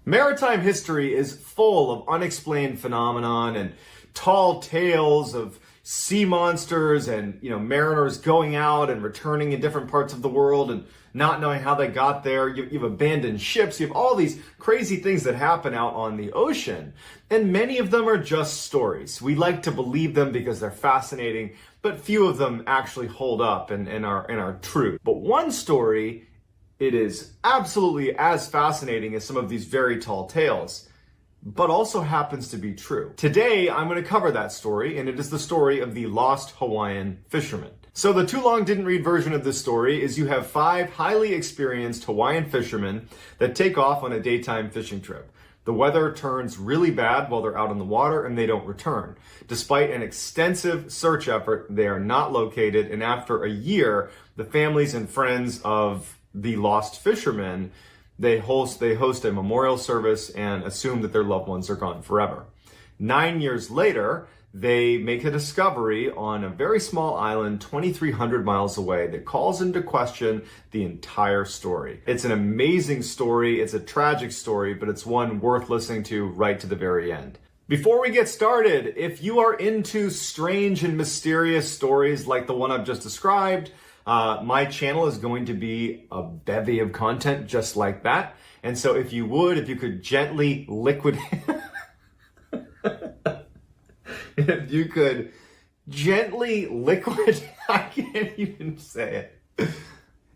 Maritime history is full of unexplained phenomenon and tall tales of sea monsters and, mariners going out and returning in different parts of the world and not knowing how they got there. You've abandoned ships. You have all these crazy things that happen out on the ocean. And many of them are just stories. We like to believe them because they're fascinating, but few of them actually hold up and are true. But one story, it is absolutely as fascinating as some of these very tall tales, but also happens to be true. Today, I'm going to cover that story, and it is the story of the lost Hawaiian fisherman. So the too long didn't read version of this story is you have 5 highly experienced Hawaiian fishermen that take off on a daytime fishing trip. The weather turns really bad while they're out on the water and they don't return. Despite an extensive search effort, they are not located, and after a year, the families and friends of the lost fishermen, they host a memorial service and assume that their loved ones are gone forever. 9 years later, they make a discovery on a very small island 2,300 miles away that calls into question the entire story. It's an amazing story, it's a tragic story, but it's one worth listening to right to the very end. Before we get started, if you are into strange and mysterious stories like the one I've just described, my channel is going to be a bevy of content just like that. And so if you could gently liquidate, I can't even say it.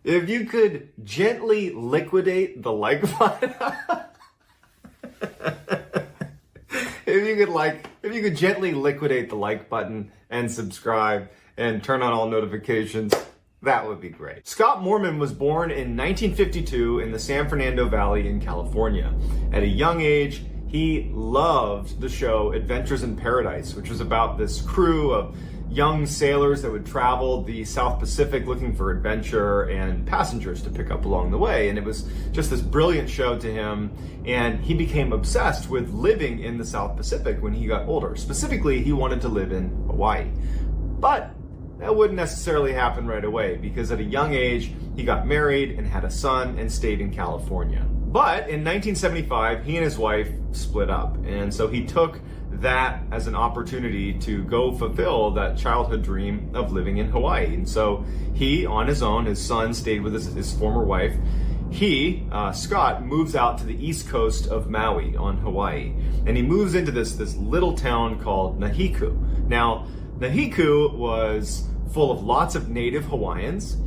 If you could gently liquidate the like button, if you could gently liquidate the like button and subscribe and turn on all notifications, that would be great. Scott Moorman was born in 1952 in the San Fernando Valley in California. At a young age, he loved the show Adventures in Paradise, which was about this crew of young sailors that would travel the South Pacific looking for adventure and passengers to pick up along the way. And it was just this brilliant show to him. And he became obsessed with living in the South Pacific when he got older. Specifically, he wanted to live in Hawaii. But that wouldn't necessarily happen right away because at a young age, he got married and had a son and stayed in California. But in 1975, he and his wife split up. And so he took that as an opportunity to go fulfill that childhood dream of living in Hawaii. And so he, on his own, his son stayed with his former wife. He, Scott, moves out to the east coast of Maui on Hawaii. And he moves into this little town called Nahiku. Now, Nahiku was full of lots of native Hawaiians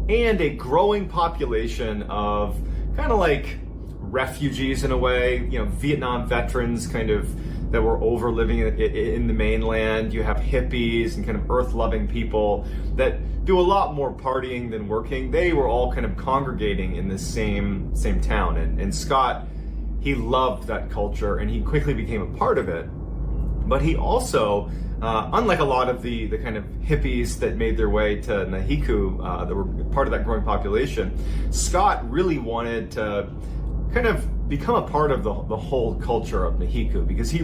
and a growing population of kind of like refugees in a way, Vietnam veterans kind of that were over living in the mainland. You have hippies and kind of earth-loving people that do a lot more partying than working. They were all kind of congregating in this same town. And Scott, he loved that culture and he quickly became a part of it. But he also, unlike a lot of the kind of hippies that made their way to Nahiku, that were part of that growing population, Scott really wanted to kind of become a part of the whole culture of Nahiku because he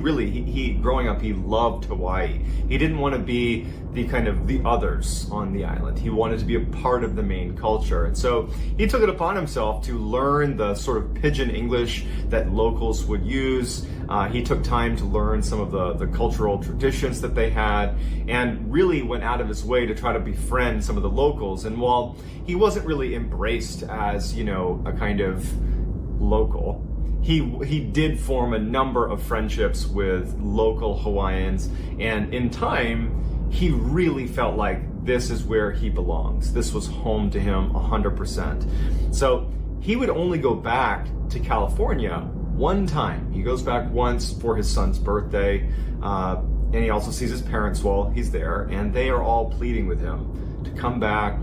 growing up, he loved Hawaii. He didn't want to be the others on the island. He wanted to be a part of the main culture. And so he took it upon himself to learn the sort of pidgin English that locals would use. He took time to learn some of the cultural traditions that they had and really went out of his way to try to befriend some of the locals. And while he wasn't really embraced as, a kind of local, he did form a number of friendships with local Hawaiians, and in time, he really felt like this is where he belongs. This was home to him 100%. So he would only go back to California one time. He goes back once for his son's birthday, and he also sees his parents while he's there, and they are all pleading with him to come back,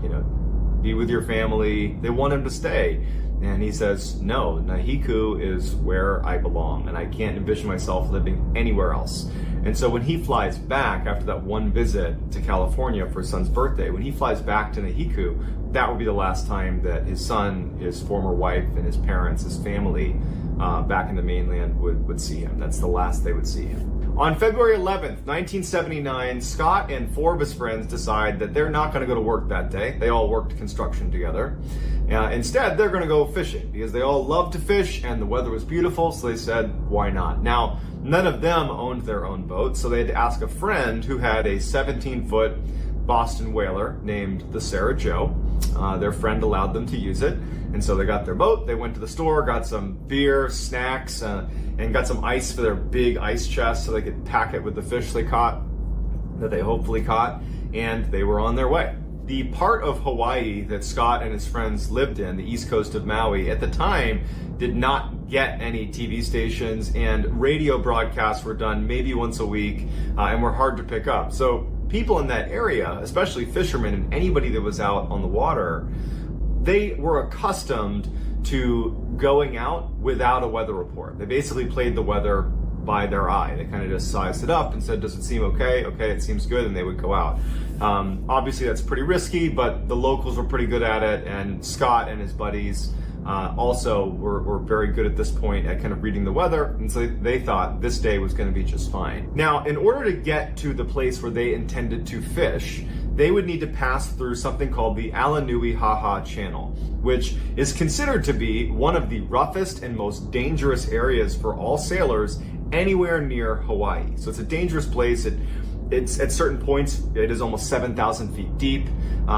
be with your family. They want him to stay. And he says, no, Nahiku is where I belong, and I can't envision myself living anywhere else. And so when he flies back after that one visit to California for his son's birthday, when he flies back to Nahiku, that would be the last time that his son, his former wife, and his parents, his family back in the mainland would see him. That's the last they would see him. On February 11th, 1979, Scott and 4 of his friends decide that they're not going to go to work that day. They all worked construction together. Instead, they're going to go fishing because they all love to fish and the weather was beautiful, so they said, why not? Now, none of them owned their own boat, so they had to ask a friend who had a 17-foot Boston whaler named the Sarah Joe. Their friend allowed them to use it, and so they got their boat, they went to the store, got some beer, snacks, and got some ice for their big ice chest so they could pack it with the fish they caught, that they hopefully caught, and they were on their way. The part of Hawaii that Scott and his friends lived in, the east coast of Maui, at the time did not get any TV stations, and radio broadcasts were done maybe once a week and were hard to pick up. So people in that area, especially fishermen and anybody that was out on the water, they were accustomed to going out without a weather report. They basically played the weather by their eye. They kind of just sized it up and said, does it seem okay? Okay, it seems good, and they would go out. Obviously that's pretty risky, but the locals were pretty good at it, and Scott and his buddies also were very good at this point at kind of reading the weather, and so they thought this day was going to be just fine. Now, in order to get to the place where they intended to fish, they would need to pass through something called the Alaunu'i Channel, which is considered to be one of the roughest and most dangerous areas for all sailors anywhere near Hawaii. So it's a dangerous place. It's at certain points, it is almost 7,000 feet deep.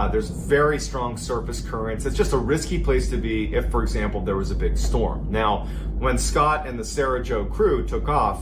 There's very strong surface currents. It's just a risky place to be if, for example, there was a big storm. Now, when Scott and the Sarah Joe crew took off,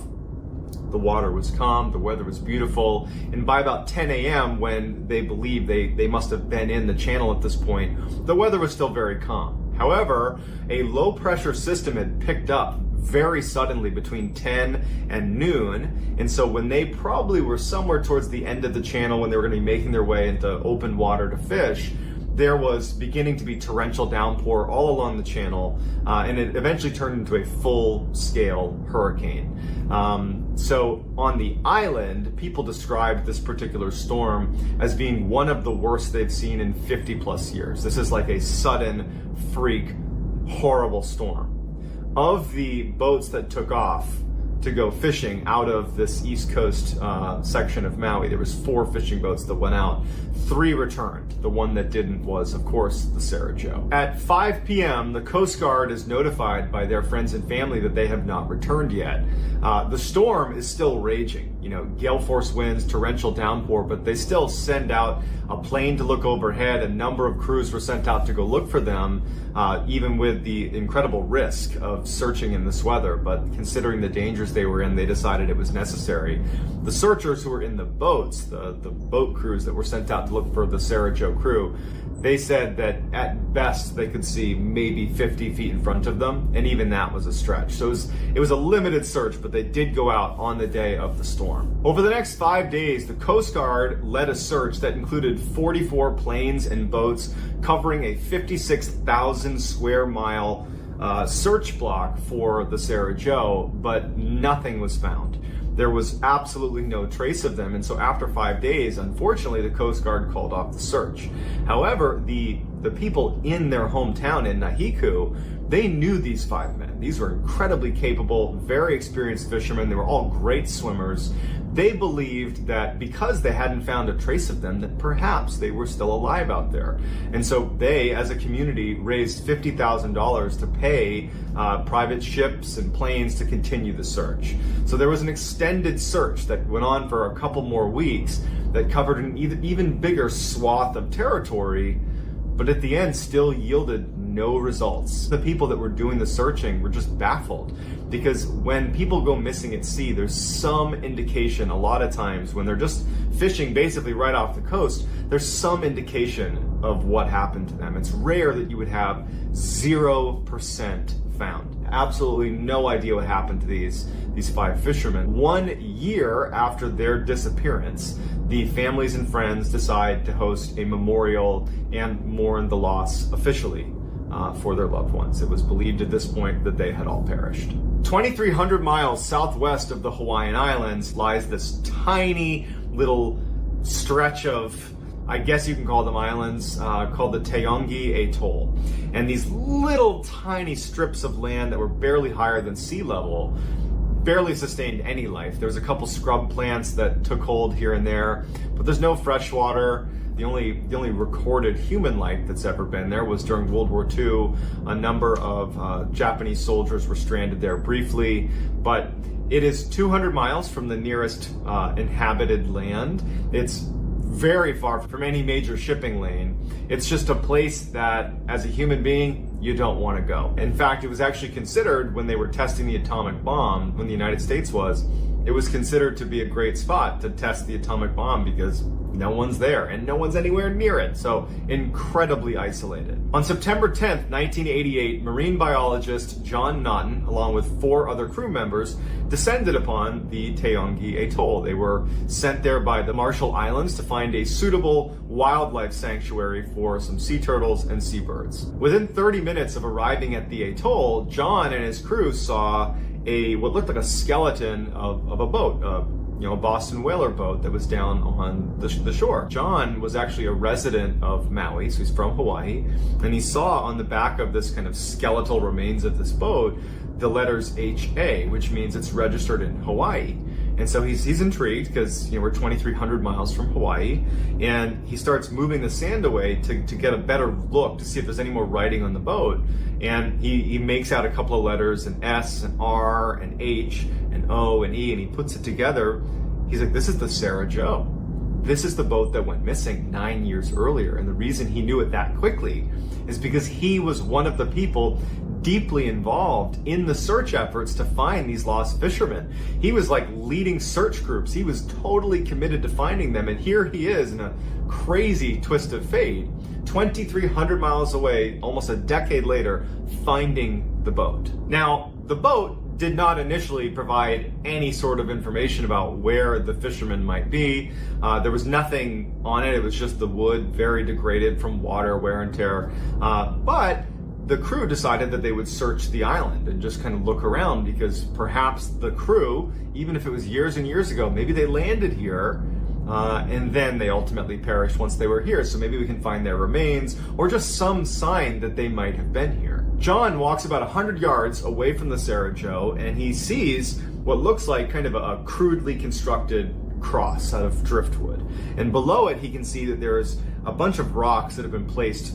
the water was calm, the weather was beautiful, and by about 10 a.m., when they believed they must have been in the channel at this point, the weather was still very calm. However, a low-pressure system had picked up very suddenly between 10 and noon, and so when they probably were somewhere towards the end of the channel when they were going to be making their way into open water to fish, there was beginning to be torrential downpour all along the channel, and it eventually turned into a full-scale hurricane. So on the island, people described this particular storm as being one of the worst they've seen in 50 plus years. This is like a sudden, freak, horrible storm. Of the boats that took off to go fishing out of this East Coast section of Maui, there was 4 fishing boats that went out. 3 returned. The one that didn't was, of course, the Sarah Joe. At 5 p.m., the Coast Guard is notified by their friends and family that they have not returned yet. The storm is still raging. Gale force winds, torrential downpour, but they still send out a plane to look overhead. A number of crews were sent out to go look for them, even with the incredible risk of searching in this weather. But considering the dangers they were in, they decided it was necessary. The searchers who were in the boats, the boat crews that were sent out to look for the Sarah Joe crew, they said that at best they could see maybe 50 feet in front of them, and even that was a stretch. So it was a limited search, but they did go out on the day of the storm. Over the next 5 days, the Coast Guard led a search that included 44 planes and boats covering a 56,000 square mile search block for the Sarah Joe, but nothing was found. There was absolutely no trace of them, and so after 5 days, unfortunately, the Coast Guard called off the search. However, the people in their hometown in Nahiku, they knew these 5 men. These were incredibly capable, very experienced fishermen. They were all great swimmers. They believed that because they hadn't found a trace of them, that perhaps they were still alive out there. And so they, as a community, raised $50,000 to pay private ships and planes to continue the search. So there was an extended search that went on for a couple more weeks that covered an even bigger swath of territory, but at the end still yielded no results. The people that were doing the searching were just baffled, because when people go missing at sea, there's some indication a lot of times when they're just fishing basically right off the coast, there's some indication of what happened to them. It's rare that you would have 0% found. Absolutely no idea what happened to these 5 fishermen. 1 year after their disappearance, the families and friends decide to host a memorial and mourn the loss officially for their loved ones. It was believed at this point that they had all perished. 2,300 miles southwest of the Hawaiian Islands lies this tiny little stretch of, I guess you can call them islands, called the Taongi Atoll. And these little tiny strips of land that were barely higher than sea level, barely sustained any life. There's a couple scrub plants that took hold here and there, but there's no fresh water. The only recorded human life that's ever been there was during World War II. A number of Japanese soldiers were stranded there briefly, but it is 200 miles from the nearest inhabited land. It's very far from any major shipping lane. It's just a place that, as a human being, you don't want to go. In fact, it was actually considered, when they were testing the atomic bomb, when the United States was, it was considered to be a great spot to test the atomic bomb because no one's there and no one's anywhere near it. So incredibly isolated. On September 10th, 1988, marine biologist John Naughton, along with 4 other crew members, descended upon the Taongi Atoll. They were sent there by the Marshall Islands to find a suitable wildlife sanctuary for some sea turtles and seabirds. Within 30 minutes of arriving at the atoll, John and his crew saw what looked like a skeleton of a boat, a Boston whaler boat that was down on the shore. John was actually a resident of Maui, so he's from Hawaii, and he saw on the back of this kind of skeletal remains of this boat the letters HA, which means it's registered in Hawaii. And so he's intrigued because we're 2,300 miles from Hawaii, and he starts moving the sand away to get a better look to see if there's any more writing on the boat. And he makes out a couple of letters, an S, an R, an H, an O, an E, and he puts it together. He's like, this is the Sarah Joe. This is the boat that went missing 9 years earlier. And the reason he knew it that quickly is because he was one of the people deeply involved in the search efforts to find these lost fishermen. He was like leading search groups. He was totally committed to finding them. And here he is in a crazy twist of fate, 2,300 miles away, almost a decade later, finding the boat. Now, the boat did not initially provide any sort of information about where the fishermen might be. There was nothing on it. It was just the wood, very degraded from water, wear and tear. But the crew decided that they would search the island and just kind of look around, because perhaps the crew, even if it was years and years ago, maybe they landed here and then they ultimately perished once they were here. So maybe we can find their remains or just some sign that they might have been here. John walks about 100 yards away from the Sarah Joe, and he sees what looks like kind of a crudely constructed cross out of driftwood. And below it, he can see that there's a bunch of rocks that have been placed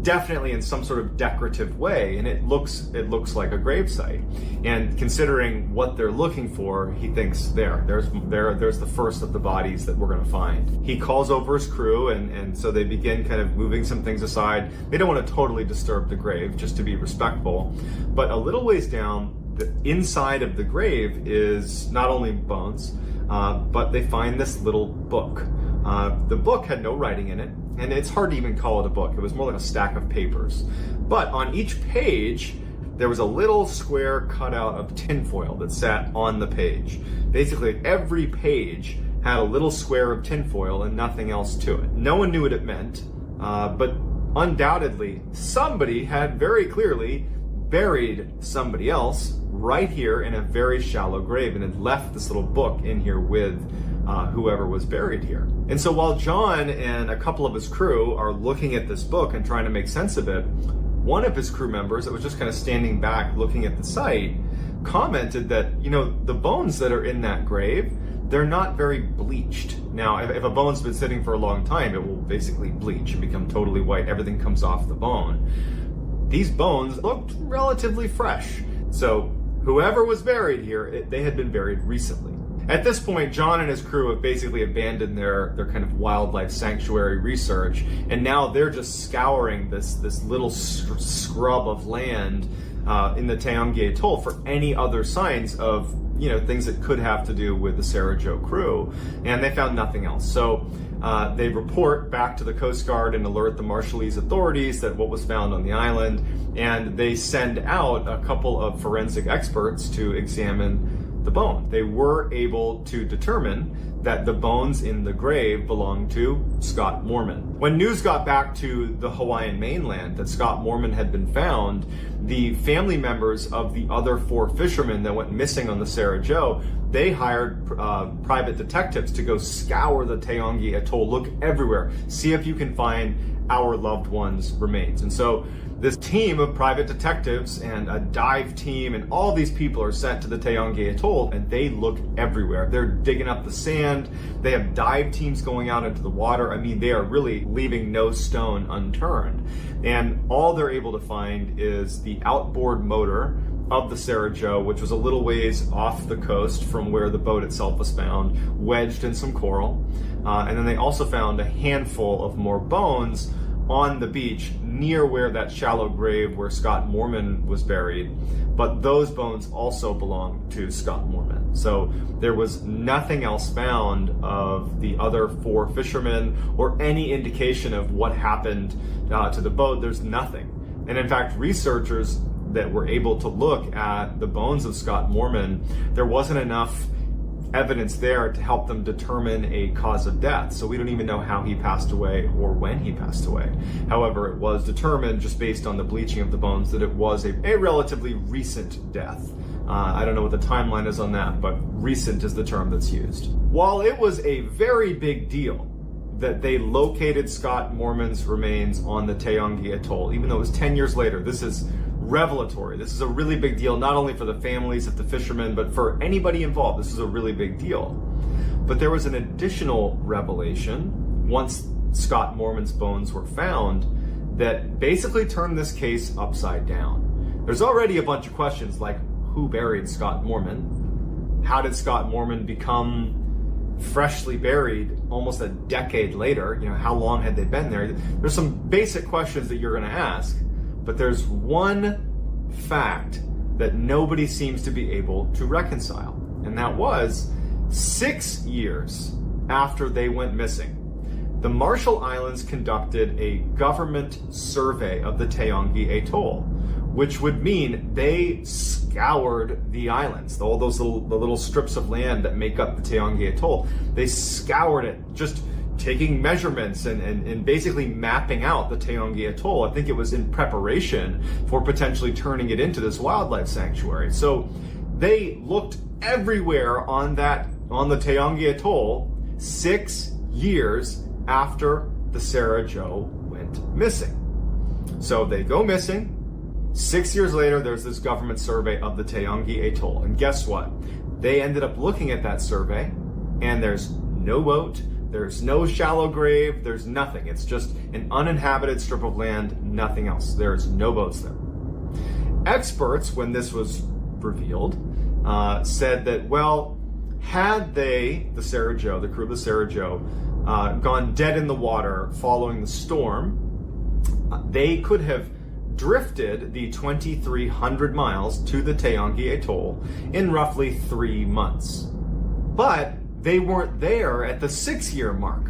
definitely in some sort of decorative way, and it looks like a gravesite. And considering what they're looking for, he thinks there's the first of the bodies that we're going to find. He calls over his crew, and so they begin kind of moving some things aside. They don't want to totally disturb the grave, just to be respectful. But a little ways down, the inside of the grave is not only bones, but they find this little book. The book had no writing in it, and it's hard to even call it a book. It was more like a stack of papers. But on each page, there was a little square cutout of tinfoil that sat on the page. Basically, every page had a little square of tinfoil and nothing else to it. No one knew what it meant, but undoubtedly, somebody had very clearly buried somebody else right here in a very shallow grave and had left this little book in here with whoever was buried here. And so while John and a couple of his crew are looking at this book and trying to make sense of it, one of his crew members that was just kind of standing back looking at the site commented that, the bones that are in that grave, they're not very bleached. Now, if a bone's been sitting for a long time, it will basically bleach and become totally white. Everything comes off the bone. These bones looked relatively fresh. So whoever was buried here, they had been buried recently. At this point, John and his crew have basically abandoned their kind of wildlife sanctuary research, and now they're just scouring this little scrub of land in the Taongi Atoll for any other signs of things that could have to do with the Sarah Joe crew, and they found nothing else. So they report back to the Coast Guard and alert the Marshallese authorities that what was found on the island, and they send out a couple of forensic experts to examine the bone. They were able to determine that the bones in the grave belonged to Scott Moorman. When news got back to the Hawaiian mainland that Scott Moorman had been found, the family members of the other 4 fishermen that went missing on the Sarah Joe, they hired private detectives to go scour the Taongi Atoll, look everywhere, see if you can find our loved ones' remains. And so this team of private detectives and a dive team and all these people are sent to the Taongi Atoll, and they look everywhere. They're digging up the sand. They have dive teams going out into the water. I mean, they are really leaving no stone unturned. And all they're able to find is the outboard motor of the Sarah Joe, which was a little ways off the coast from where the boat itself was found, wedged in some coral. And then they also found a handful of more bones on the beach near where that shallow grave where Scott Moorman was buried. But those bones also belonged to Scott Moorman. So there was nothing else found of the other 4 fishermen or any indication of what happened to the boat. There's nothing. And in fact, researchers that were able to look at the bones of Scott Moorman, there wasn't enough evidence there to help them determine a cause of death. So we don't even know how he passed away or when he passed away. However, it was determined just based on the bleaching of the bones that it was a relatively recent death. I don't know what the timeline is on that, but recent is the term that's used. While it was a very big deal that they located Scott Moorman's remains on the Taongi Atoll, even though it was 10 years later, this is revelatory. This is a really big deal, not only for the families of the fishermen, but for anybody involved. This is a really big deal. But there was an additional revelation once Scott Moorman's bones were found that basically turned this case upside down. There's already a bunch of questions like, who buried Scott Moorman? How did Scott Moorman become freshly buried almost a decade later? You know, how long had they been there? There's some basic questions that you're going to ask. But there's one fact that nobody seems to be able to reconcile, and that was 6 years after they went missing, the Marshall Islands conducted a government survey of the Taongi Atoll, which would mean they scoured the islands, all those the little strips of land that make up the Taongi Atoll. They scoured it, just taking measurements and basically mapping out the Taongi Atoll. I think it was in preparation for potentially turning it into this wildlife sanctuary. So they looked everywhere on the Taongi Atoll 6 years after the Sarah Joe went missing. So they go missing. 6 years later, there's this government survey of the Taongi Atoll. And guess what? They ended up looking at that survey, and there's no boat, there's no shallow grave, there's nothing. It's just an uninhabited strip of land, nothing else. There's no boats there. Experts, when this was revealed, said that, well, had they, the Sarah Joe, the crew of the Sarah Joe, gone dead in the water following the storm, they could have drifted the 2,300 miles to the Taongi Atoll in roughly 3 months. But they weren't there at the 6-year mark.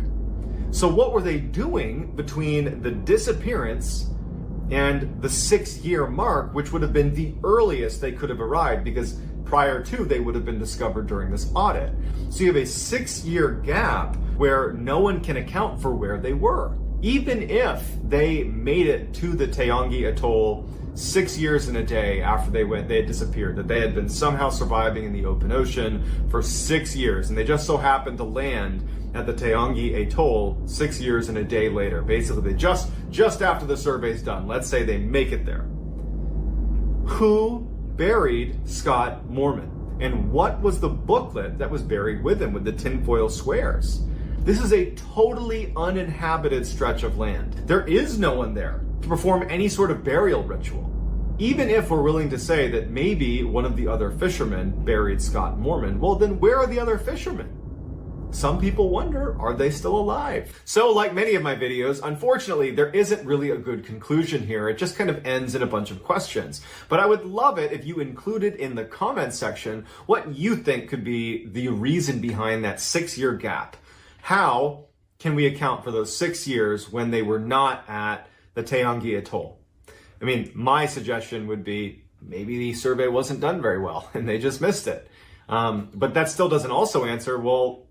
So what were they doing between the disappearance and the 6-year mark, which would have been the earliest they could have arrived, because prior to, they would have been discovered during this audit. So you have a 6-year gap where no one can account for where they were. Even if they made it to the Taongi Atoll 6 years and a day after they had disappeared, that they had been somehow surviving in the open ocean for 6 years, and they just so happened to land at the Taongi Atoll 6 years and a day later. Basically, just after the survey's done, let's say they make it there. Who buried Scott Moorman? And what was the booklet that was buried with him with the tinfoil squares? This is a totally uninhabited stretch of land. There is no one there to perform any sort of burial ritual. Even if we're willing to say that maybe one of the other fishermen buried Scott Moorman, well, then where are the other fishermen? Some people wonder, are they still alive? So like many of my videos, unfortunately, there isn't really a good conclusion here. It just kind of ends in a bunch of questions. But I would love it if you included in the comment section what you think could be the reason behind that 6-year gap. How can we account for those 6 years when they were not at the Taongi Atoll? I mean, my suggestion would be maybe the survey wasn't done very well and they just missed it. But that still doesn't also answer, well,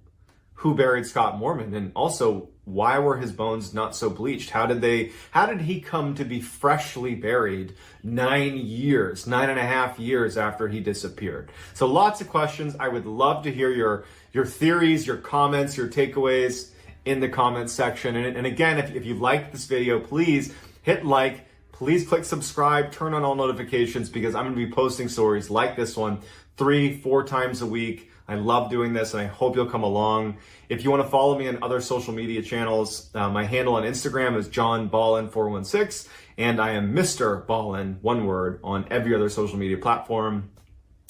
who buried Scott Moorman? And also, why were his bones not so bleached? How did he come to be freshly buried 9 years, 9.5 years after he disappeared? So lots of questions. I would love to hear your theories, your comments, your takeaways. in the comments section. And again, if you liked this video, please hit like, please click subscribe, turn on all notifications, because I'm going to be posting stories like this one 3-4 times a week. I love doing this, and I hope you'll come along. If you want to follow me on other social media channels, my handle on Instagram is JohnBallen416, and I am Mr. Ballen, one word, on every other social media platform.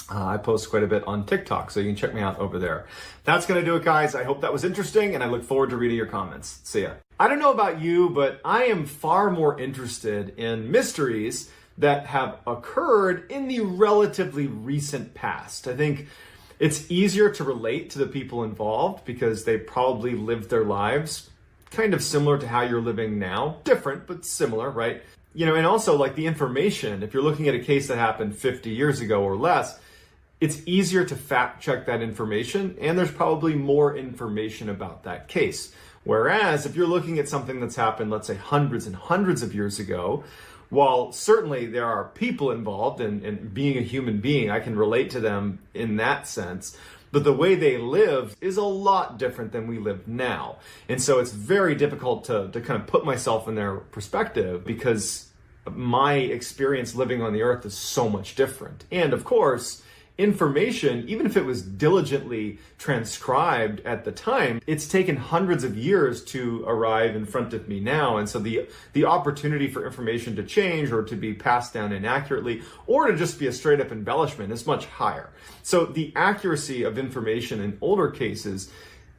I post quite a bit on TikTok, so you can check me out over there. That's going to do it, guys. I hope that was interesting, and I look forward to reading your comments. See ya. I don't know about you, but I am far more interested in mysteries that have occurred in the relatively recent past. I think it's easier to relate to the people involved because they probably lived their lives kind of similar to how you're living now. Different, but similar, right? You know, and also like the information, if you're looking at a case that happened 50 years ago or less, it's easier to fact check that information, and there's probably more information about that case. Whereas if you're looking at something that's happened, let's say hundreds and hundreds of years ago, while certainly there are people involved and being a human being, I can relate to them in that sense, but the way they lived is a lot different than we live now. And so it's very difficult to kind of put myself in their perspective because my experience living on the earth is so much different. And of course, information, even if it was diligently transcribed at the time, it's taken hundreds of years to arrive in front of me now. And so the opportunity for information to change or to be passed down inaccurately or to just be a straight up embellishment is much higher. So the accuracy of information in older cases,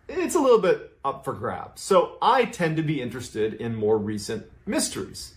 it's a little bit up for grabs. So I tend to be interested in more recent mysteries.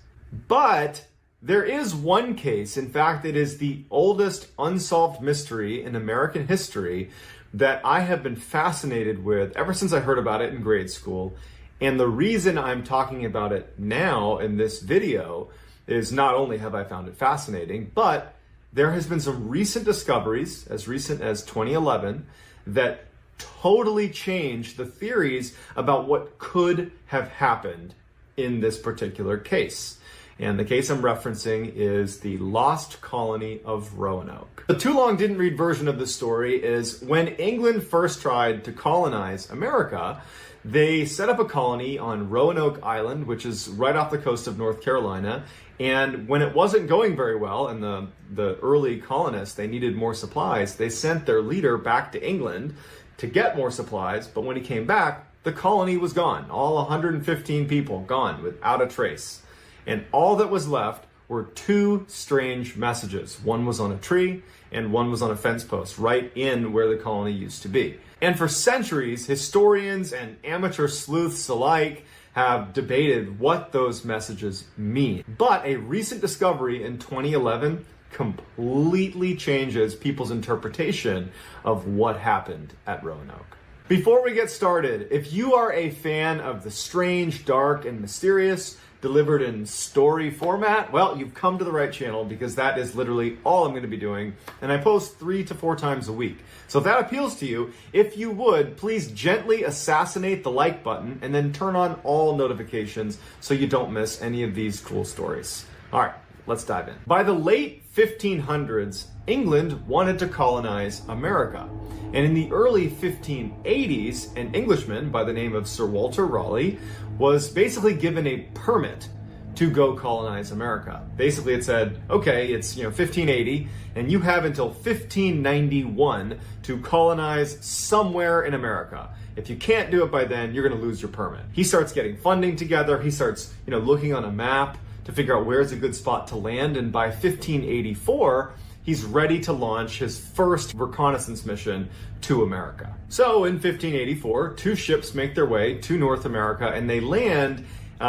But there is one case, in fact, it is the oldest unsolved mystery in American history that I have been fascinated with ever since I heard about it in grade school. And the reason I'm talking about it now in this video is not only have I found it fascinating, but there has been some recent discoveries, as recent as 2011, that totally changed the theories about what could have happened in this particular case. And the case I'm referencing is the lost colony of Roanoke. The too long didn't read version of the story is when England first tried to colonize America, they set up a colony on Roanoke Island, which is right off the coast of North Carolina. And when it wasn't going very well and the early colonists, they needed more supplies, they sent their leader back to England to get more supplies. But when he came back, the colony was gone. All 115 people gone without a trace. And all that was left were two strange messages. One was on a tree and one was on a fence post right in where the colony used to be. And for centuries, historians and amateur sleuths alike have debated what those messages mean. But a recent discovery in 2011 completely changes people's interpretation of what happened at Roanoke. Before we get started, if you are a fan of the strange, dark, and mysterious, delivered in story format, well, you've come to the right channel because that is literally all I'm going to be doing. And I post 3 to 4 times a week. So if that appeals to you, if you would, please gently assassinate the like button and then turn on all notifications so you don't miss any of these cool stories. All right, let's dive in. By the late 1500s, England wanted to colonize America. And in the early 1580s, an Englishman by the name of Sir Walter Raleigh was basically given a permit to go colonize America. Basically it said, okay, it's 1580 and you have until 1591 to colonize somewhere in America. If you can't do it by then, you're going to lose your permit. He starts getting funding together. He starts, looking on a map to figure out where's a good spot to land. And by 1584, he's ready to launch his first reconnaissance mission to America. So in 1584, 2 ships make their way to North America and they land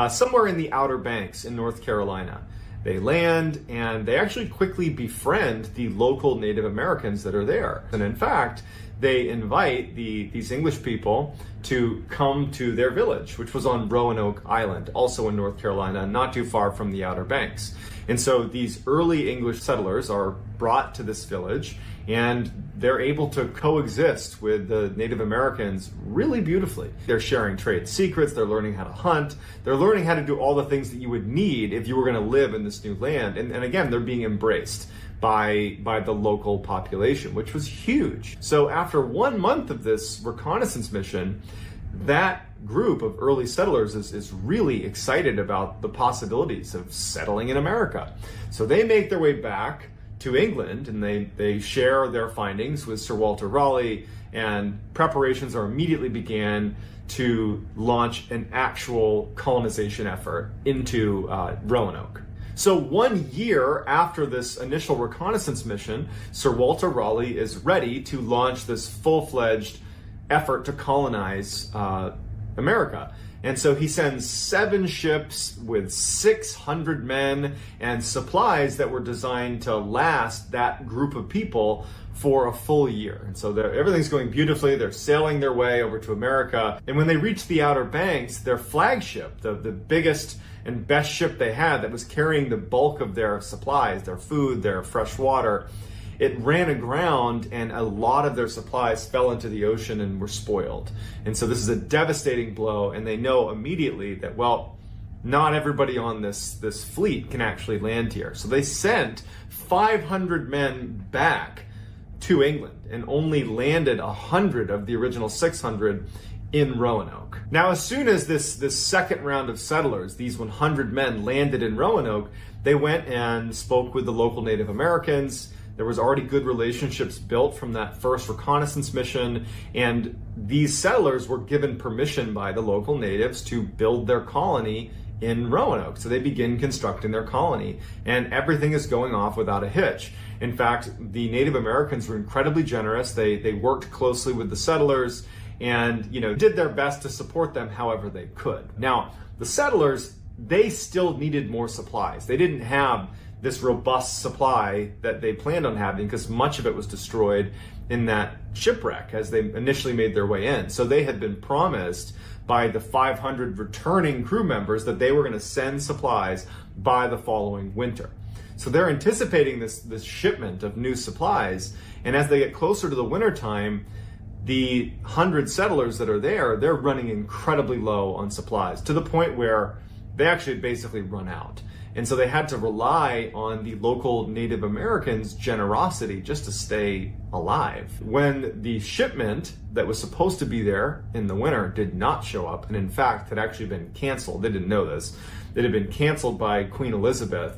somewhere in the Outer Banks in North Carolina. They land and they actually quickly befriend the local Native Americans that are there. And in fact, they invite these English people to come to their village, which was on Roanoke Island, also in North Carolina, not too far from the Outer Banks. And so these early English settlers are brought to this village and they're able to coexist with the Native Americans really beautifully. They're sharing trade secrets, they're learning how to hunt, they're learning how to do all the things that you would need if you were going to live in this new land. And again, they're being embraced by the local population, which was huge. So after 1 month of this reconnaissance mission, that group of early settlers is really excited about the possibilities of settling in America. So they make their way back to England, and they share their findings with Sir Walter Raleigh, and preparations are immediately began to launch an actual colonization effort into Roanoke. So 1 year after this initial reconnaissance mission, Sir Walter Raleigh is ready to launch this full-fledged effort to colonize America. And so he sends 7 ships with 600 men and supplies that were designed to last that group of people for a full year. And so everything's going beautifully. They're sailing their way over to America. And when they reach the Outer Banks, their flagship, the biggest and best ship they had that was carrying the bulk of their supplies, their food, their fresh water, it ran aground, and a lot of their supplies fell into the ocean and were spoiled. And so this is a devastating blow, and they know immediately that, well, not everybody on this fleet can actually land here. So they sent 500 men back to England and only landed 100 of the original 600 in Roanoke. Now, as soon as this second round of settlers, these 100 men, landed in Roanoke, they went and spoke with the local Native Americans. There was already good relationships built from that first reconnaissance mission, and these settlers were given permission by the local natives to build their colony in Roanoke. So they begin constructing their colony, and everything is going off without a hitch. In fact, the Native Americans were incredibly generous. They worked closely with the settlers and, did their best to support them however they could. Now, the settlers, they still needed more supplies. They didn't have this robust supply that they planned on having because much of it was destroyed in that shipwreck as they initially made their way in. So they had been promised by the 500 returning crew members that they were going to send supplies by the following winter. So they're anticipating this shipment of new supplies, and as they get closer to the wintertime, the 100 settlers that are there, they're running incredibly low on supplies to the point where they actually basically run out. And so they had to rely on the local Native Americans' generosity just to stay alive. When the shipment that was supposed to be there in the winter did not show up, and in fact had actually been canceled, they didn't know this, it had been canceled by Queen Elizabeth,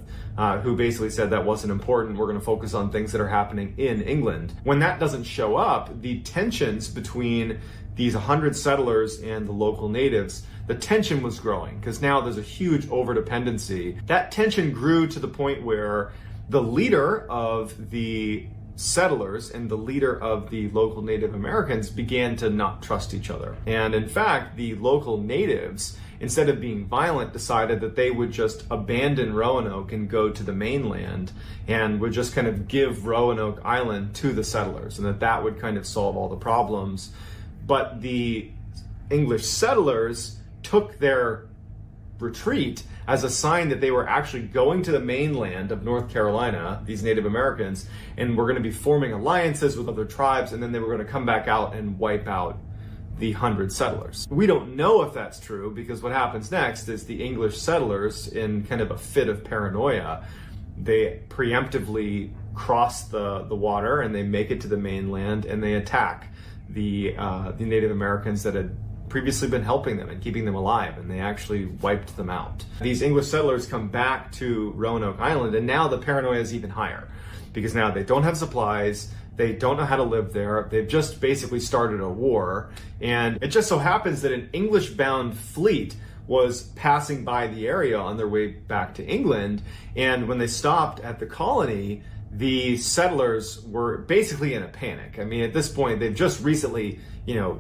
who basically said that wasn't important, we're going to focus on things that are happening in England. When that doesn't show up, the tensions between these 100 settlers and the local natives, the tension was growing because now there's a huge overdependency. That tension grew to the point where the leader of the settlers and the leader of the local Native Americans began to not trust each other. And in fact, the local natives, instead of being violent, decided that they would just abandon Roanoke and go to the mainland and would just kind of give Roanoke Island to the settlers, and that would kind of solve all the problems. But the English settlers took their retreat as a sign that they were actually going to the mainland of North Carolina, these Native Americans, and were going to be forming alliances with other tribes, and then they were going to come back out and wipe out the 100 settlers. We don't know if that's true because what happens next is the English settlers, in kind of a fit of paranoia, they preemptively cross the water and they make it to the mainland and they attack the Native Americans that had previously been helping them and keeping them alive, and they actually wiped them out. These English settlers come back to Roanoke Island, and now the paranoia is even higher because now they don't have supplies, they don't know how to live there, they've just basically started a war, and it just so happens that an English-bound fleet was passing by the area on their way back to England, and when they stopped at the colony, the settlers were basically in a panic. I mean, at this point, they've just recently,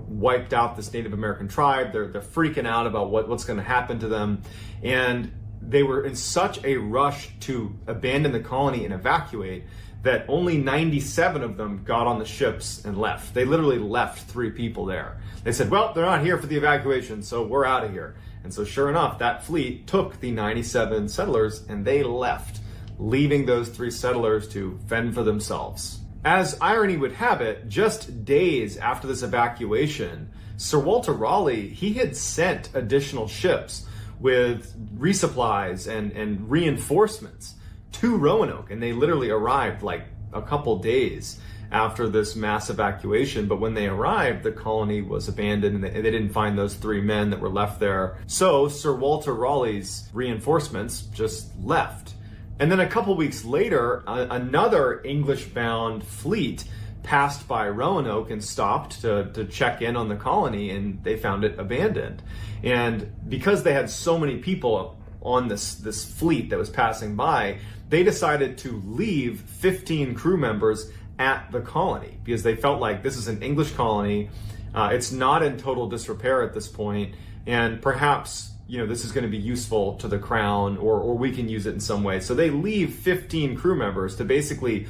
wiped out this Native American tribe. They're freaking out about what's going to happen to them. And they were in such a rush to abandon the colony and evacuate that only 97 of them got on the ships and left. They literally left 3 people there. They said, well, they're not here for the evacuation, so we're out of here. And so sure enough, that fleet took the 97 settlers and they left, leaving those 3 settlers to fend for themselves. As irony would have it, just days after this evacuation, Sir Walter Raleigh, he had sent additional ships with resupplies and reinforcements to Roanoke, and they literally arrived like a couple days after this mass evacuation. But when they arrived, the colony was abandoned, and they didn't find those 3 men that were left there. So Sir Walter Raleigh's reinforcements just left. And then a couple weeks later, another English-bound fleet passed by Roanoke and stopped to check in on the colony, and they found it abandoned. And because they had so many people on this fleet that was passing by, they decided to leave 15 crew members at the colony because they felt like this is an English colony. It's not in total disrepair at this point, and perhaps this is going to be useful to the crown, or we can use it in some way. So they leave 15 crew members to basically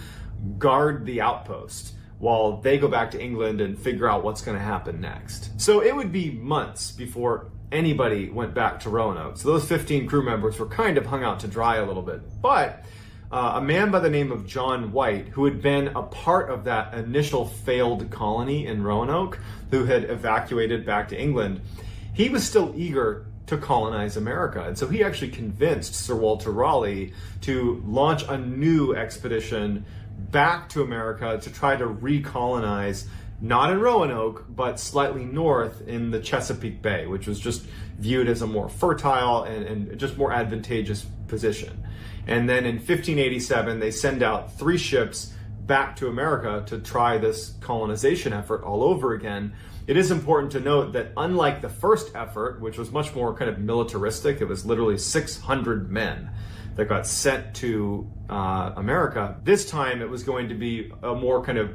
guard the outpost while they go back to England and figure out what's going to happen next. So it would be months before anybody went back to Roanoke. So those 15 crew members were kind of hung out to dry a little bit. But a man by the name of John White, who had been a part of that initial failed colony in Roanoke, who had evacuated back to England, he was still eager to colonize America. And so he actually convinced Sir Walter Raleigh to launch a new expedition back to America to try to recolonize, not in Roanoke, but slightly north in the Chesapeake Bay, which was just viewed as a more fertile and just more advantageous position. And then in 1587, they send out 3 ships back to America to try this colonization effort all over again. It is important to note that unlike the first effort, which was much more kind of militaristic, it was literally 600 men that got sent to America. This time it was going to be a more kind of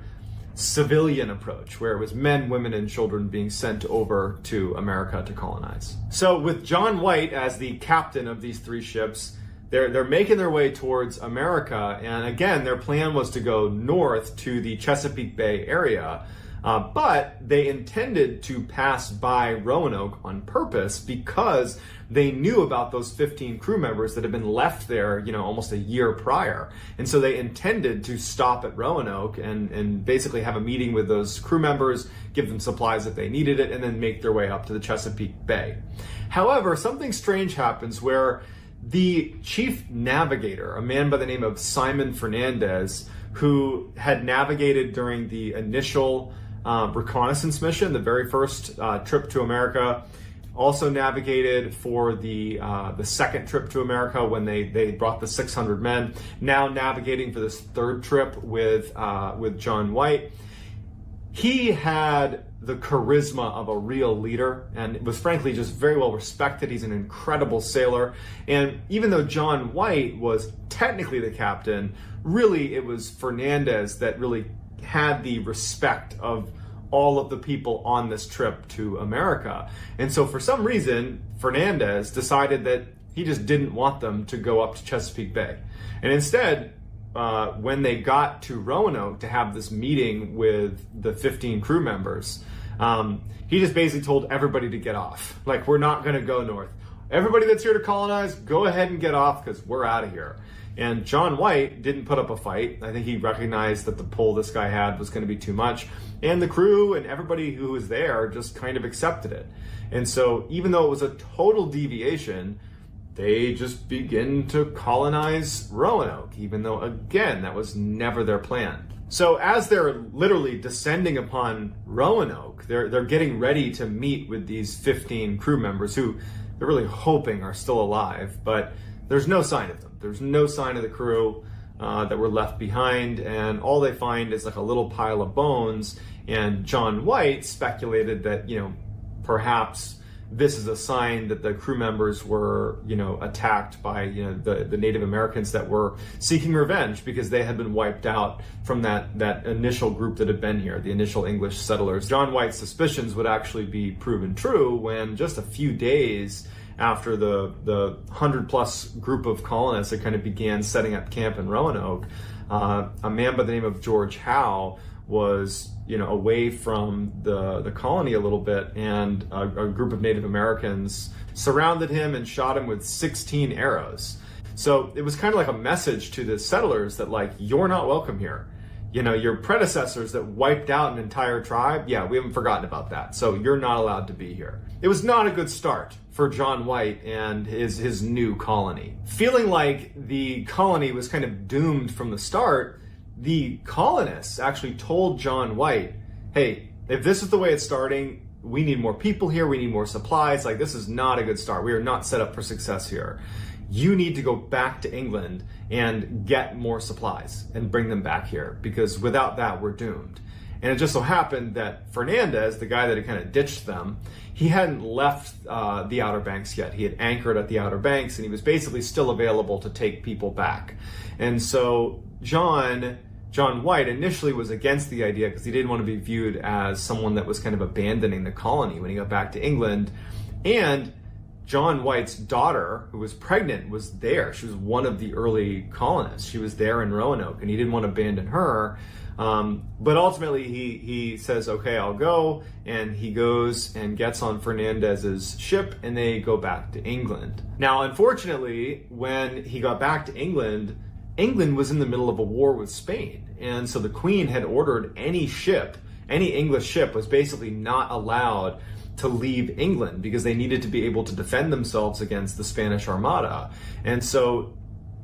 civilian approach, where it was men, women, and children being sent over to America to colonize. So with John White as the captain of these 3 ships, they're making their way towards America, and again, their plan was to go north to the Chesapeake Bay area. But they intended to pass by Roanoke on purpose because they knew about those 15 crew members that had been left there, almost a year prior. And so they intended to stop at Roanoke and basically have a meeting with those crew members, give them supplies if they needed it, and then make their way up to the Chesapeake Bay. However, something strange happens where the chief navigator, a man by the name of Simon Fernandez, who had navigated during the initial reconnaissance mission, the very first trip to America, also navigated for the second trip to America when they brought the 600 men, now navigating for this third trip with John White. He had the charisma of a real leader and was frankly just very well respected. He's an incredible sailor. And even though John White was technically the captain, really it was Fernandez that really had the respect of all of the people on this trip to America. And so for some reason, Fernandez decided that he just didn't want them to go up to Chesapeake Bay. And instead, when they got to Roanoke to have this meeting with the 15 crew members, he just basically told everybody to get off. Like, we're not going to go north. Everybody that's here to colonize, go ahead and get off because we're out of here. And John White didn't put up a fight. I think he recognized that the pull this guy had was going to be too much. And the crew and everybody who was there just kind of accepted it. And so even though it was a total deviation, they just begin to colonize Roanoke, even though, again, that was never their plan. So as they're literally descending upon Roanoke, they're getting ready to meet with these 15 crew members who they're really hoping are still alive, but there's no sign of them. There's no sign of the crew that were left behind, and all they find is like a little pile of bones. And John White speculated that, perhaps this is a sign that the crew members were, attacked by, the Native Americans that were seeking revenge because they had been wiped out from that initial group that had been here, the initial English settlers. John White's suspicions would actually be proven true when just a few days after the 100-plus group of colonists that kind of began setting up camp in Roanoke, a man by the name of George Howe was, away from the colony a little bit, and a group of Native Americans surrounded him and shot him with 16 arrows. So it was kind of like a message to the settlers that, like, you're not welcome here. Your predecessors that wiped out an entire tribe, yeah, we haven't forgotten about that. So you're not allowed to be here. It was not a good start for John White and his new colony. Feeling like the colony was kind of doomed from the start, the colonists actually told John White, hey, if this is the way it's starting, we need more people here, we need more supplies, like this is not a good start. We are not set up for success here. You need to go back to England and get more supplies and bring them back here, because without that, we're doomed. And it just so happened that Fernandez, the guy that had kind of ditched them, he hadn't left the Outer Banks yet. He had anchored at the Outer Banks, and he was basically still available to take people back. And so John White initially was against the idea because he didn't want to be viewed as someone that was kind of abandoning the colony when he got back to England. And John White's daughter, who was pregnant, was there. She was one of the early colonists. She was there in Roanoke, and he didn't want to abandon her. But ultimately, he says, okay, I'll go. And he goes and gets on Fernandez's ship, and they go back to England. Now, unfortunately, when he got back to England, England was in the middle of a war with Spain. And so the Queen had ordered any English ship was basically not allowed to leave England because they needed to be able to defend themselves against the Spanish Armada. And so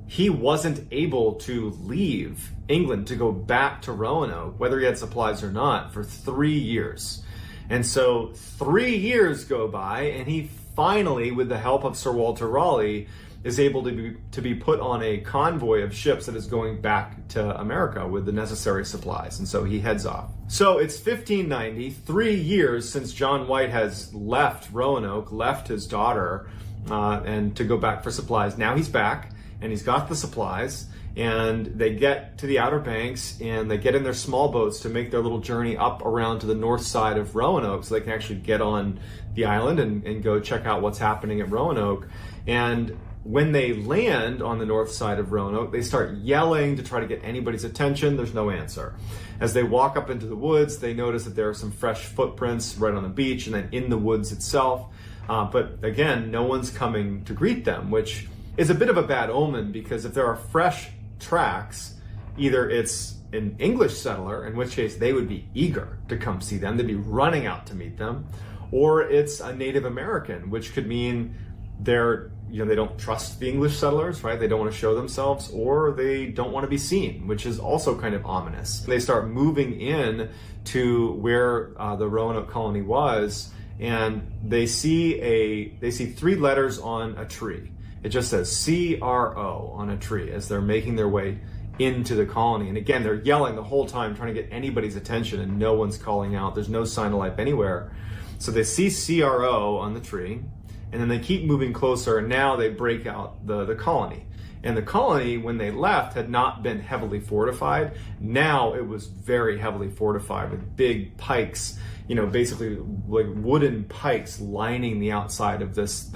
he wasn't able to leave England to go back to Roanoke, whether he had supplies or not, for 3 years. And so 3 years go by, and he finally, with the help of Sir Walter Raleigh, is able to be put on a convoy of ships that is going back to America with the necessary supplies. And so he heads off. So it's 1590, 3 years since John White has left Roanoke, left his daughter, and to go back for supplies. Now he's back, and he's got the supplies, and they get to the Outer Banks, and they get in their small boats to make their little journey up around to the north side of Roanoke so they can actually get on the island and go check out what's happening at Roanoke. And when they land on the north side of Roanoke, they start yelling to try to get anybody's attention. There's no answer. As they walk up into the woods, they notice that there are some fresh footprints right on the beach and then in the woods itself. But again, no one's coming to greet them, which is a bit of a bad omen, because if there are fresh tracks, either it's an English settler, in which case they would be eager to come see them, they'd be running out to meet them, or it's a Native American, which could mean they don't trust the English settlers, right? They don't want to show themselves, or they don't want to be seen, which is also kind of ominous. They start moving in to where the Roanoke colony was, and they see 3 letters on a tree. It just says CRO on a tree as they're making their way into the colony. And again, they're yelling the whole time, trying to get anybody's attention, and no one's calling out. There's no sign of life anywhere. So they see CRO on the tree, and then they keep moving closer, and now they break out the colony. And the colony, when they left, had not been heavily fortified. Now it was very heavily fortified with big pikes, basically like wooden pikes lining the outside of this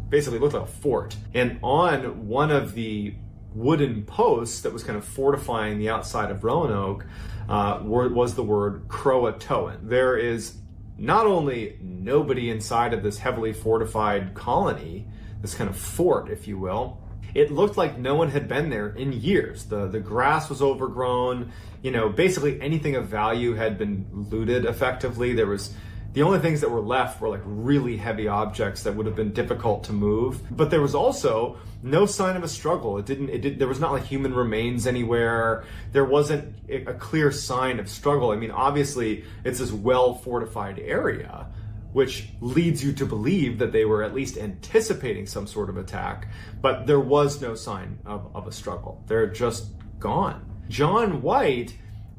basically looked like a fort. And on one of the wooden posts that was kind of fortifying the outside of Roanoke was the word Croatoan. There is not only nobody inside of this heavily fortified colony, this kind of fort, if you will, it looked like no one had been there in years. The grass was overgrown, basically anything of value had been looted effectively. The only things that were left were like really heavy objects that would have been difficult to move. But there was also no sign of a struggle. There was not like human remains anywhere. There wasn't a clear sign of struggle. I mean, obviously it's this well-fortified area, which leads you to believe that they were at least anticipating some sort of attack, but there was no sign of a struggle. They're just gone. John White,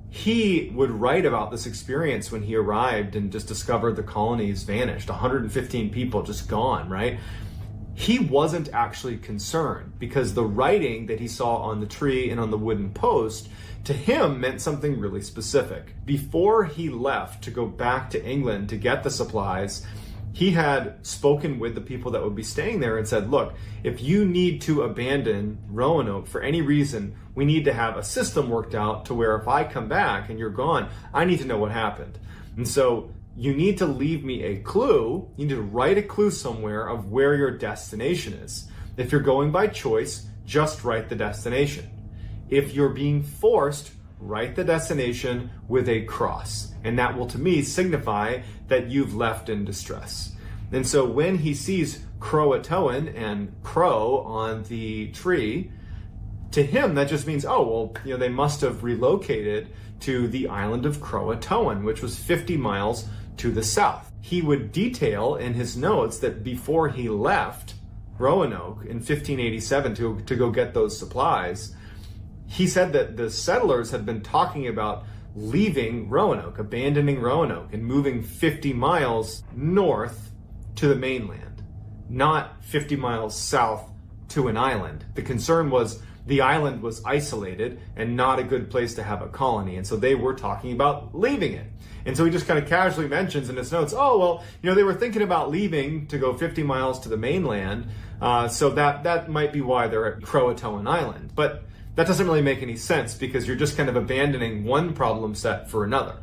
he would write about this experience when he arrived and just discovered the colonies vanished, 115 people just gone, right? He wasn't actually concerned because the writing that he saw on the tree and on the wooden post to him meant something really specific. Before he left to go back to England to get the supplies, he had spoken with the people that would be staying there and said, look, if you need to abandon Roanoke for any reason, we need to have a system worked out to where if I come back and you're gone, I need to know what happened. And so you need to leave me a clue. You need to write a clue somewhere of where your destination is. If you're going by choice, just write the destination. If you're being forced, write the destination with a cross. And that will, to me, signify that you've left in distress. And so when he sees Croatoan and Crow on the tree, To him, that just means, oh, well, they must have relocated to the island of Croatoan, which was 50 miles to the south. He would detail in his notes that before he left Roanoke in 1587 to go get those supplies, he said that the settlers had been talking about leaving Roanoke, abandoning Roanoke, and moving 50 miles north to the mainland, not 50 miles south to an island. The concern was the island was isolated and not a good place to have a colony, and so they were talking about leaving it. And so he just kind of casually mentions in his notes, oh, well, they were thinking about leaving to go 50 miles to the mainland, so that might be why they're at Croatoan Island. But that doesn't really make any sense, because you're just kind of abandoning one problem set for another.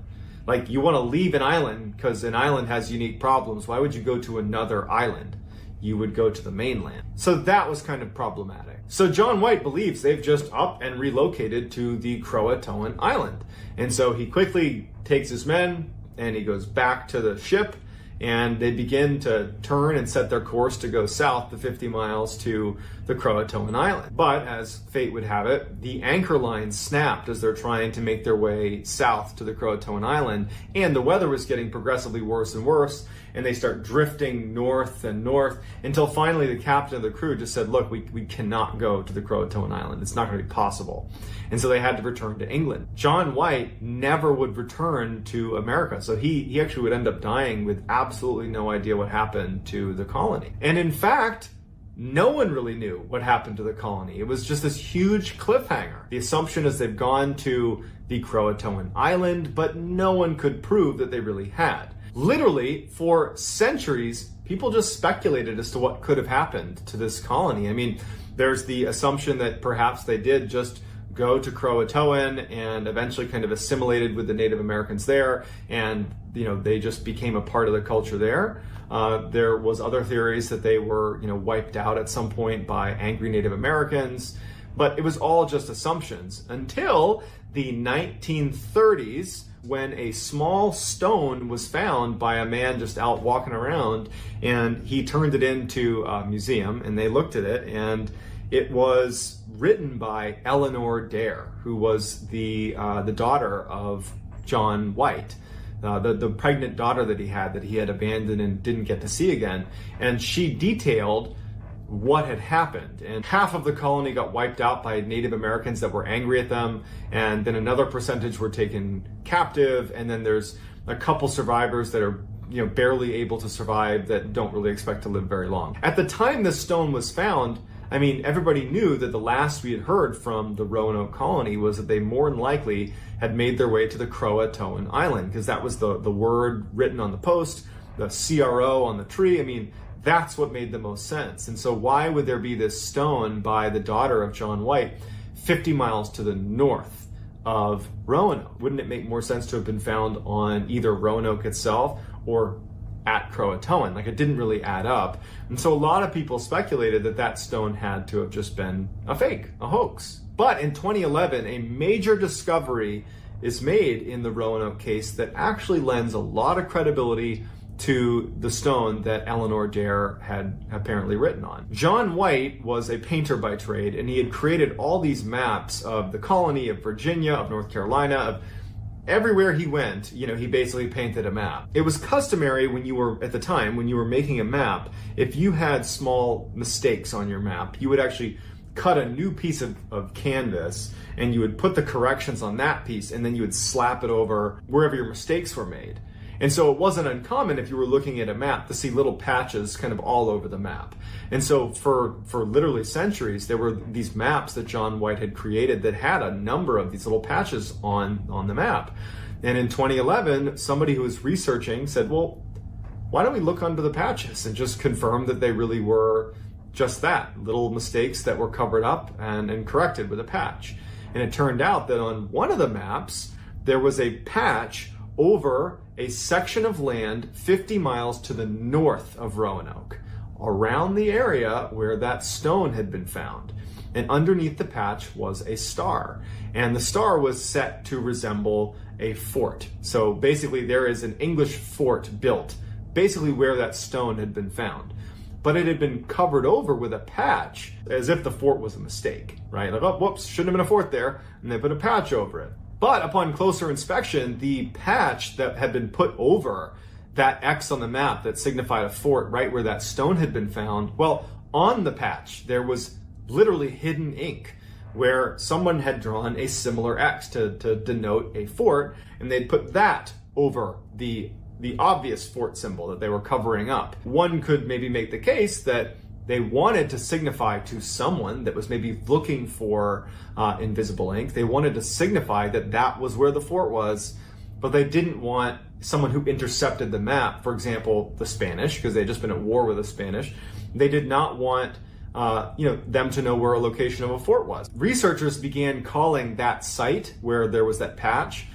Like, you want to leave an island because an island has unique problems. Why would you go to another island? You would go to the mainland. So that was kind of problematic. So John White believes they've just up and relocated to the Croatoan Island. And so he quickly takes his men and he goes back to the ship, and they begin to turn and set their course to go south the 50 miles to the Croatoan Island. But as fate would have it, the anchor line snapped as they're trying to make their way south to the Croatoan Island, and the weather was getting progressively worse and worse, and they start drifting north and north until finally the captain of the crew just said, look, we cannot go to the Croatoan Island. It's not going to be possible. And so they had to return to England. John White never would return to America, so he actually would end up dying with absolutely no idea what happened to the colony. And in fact, no one really knew what happened to the colony. It was just this huge cliffhanger. The assumption is they've gone to the Croatoan Island, but no one could prove that they really had. Literally, for centuries, people just speculated as to what could have happened to this colony. I mean, there's the assumption that perhaps they did just go to Croatoan and eventually kind of assimilated with the Native Americans there, and they just became a part of the culture there. There was other theories that they were wiped out at some point by angry Native Americans, but it was all just assumptions until the 1930s, when a small stone was found by a man just out walking around, and he turned it into a museum, and they looked at it, and it was written by Eleanor Dare, who was the daughter of John White, the pregnant daughter that he had abandoned and didn't get to see again. And she detailed what had happened. And half of the colony got wiped out by Native Americans that were angry at them, and then another percentage were taken captive, and then there's a couple survivors that are barely able to survive that don't really expect to live very long. At the time this stone was found, I mean, everybody knew that the last we had heard from the Roanoke colony was that they more than likely had made their way to the Croatoan Island, because that was the word written on the post, the CRO on the tree. I mean, that's what made the most sense. And so why would there be this stone by the daughter of John White 50 miles to the north of Roanoke? Wouldn't it make more sense to have been found on either Roanoke itself or at Croatoan? Like, it didn't really add up. And so a lot of people speculated that that stone had to have just been a fake, a hoax. But in 2011, a major discovery is made in the Roanoke case that actually lends a lot of credibility to the stone that Eleanor Dare had apparently written on. John White was a painter by trade, and he had created all these maps of the colony, of Virginia, of North Carolina, of everywhere he went. He basically painted a map. It was customary at the time, when you were making a map, if you had small mistakes on your map, you would actually cut a new piece of canvas, and you would put the corrections on that piece, and then you would slap it over wherever your mistakes were made. And so it wasn't uncommon, if you were looking at a map, to see little patches kind of all over the map. And so for literally centuries, there were these maps that John White had created that had a number of these little patches on the map. And in 2011, somebody who was researching said, well, why don't we look under the patches and just confirm that they really were just that, little mistakes that were covered up and corrected with a patch. And it turned out that on one of the maps, there was a patch over a section of land 50 miles to the north of Roanoke, around the area where that stone had been found. And underneath the patch was a star. And the star was set to resemble a fort. So basically there is an English fort built, basically where that stone had been found. but it had been covered over with a patch as if the fort was a mistake, right? Like, oh, whoops, shouldn't have been a fort there, and they put a patch over it. But upon closer inspection, the patch that had been put over that X on the map that signified a fort right where that stone had been found, well, on the patch, there was literally hidden ink where someone had drawn a similar X to denote a fort, and they'd put that over the obvious fort symbol that they were covering up. One could maybe make the case that they wanted to signify to someone that was maybe looking for invisible ink, they wanted to signify that that was where the fort was, but they didn't want someone who intercepted the map, for example, the Spanish, because they'd just been at war with the Spanish. They did not want them to know where a location of a fort was. Researchers began calling that site where there was that patch,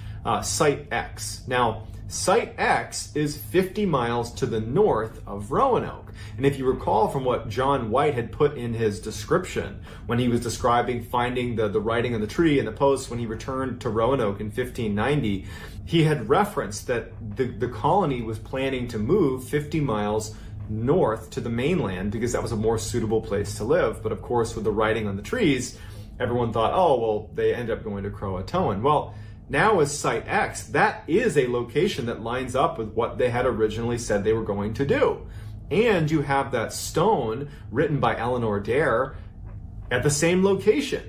Site X. Now, Site X is 50 miles to the north of Roanoke. And if you recall from what John White had put in his description when he was describing finding the writing on the tree and the post when he returned to Roanoke in 1590, he had referenced that the colony was planning to move 50 miles north to the mainland because that was a more suitable place to live. But of course, with the writing on the trees, everyone thought, oh, well, they ended up going to Croatoan. Well, now as Site X, that is a location that lines up with what they had originally said they were going to do. And you have that stone written by Eleanor Dare at the same location.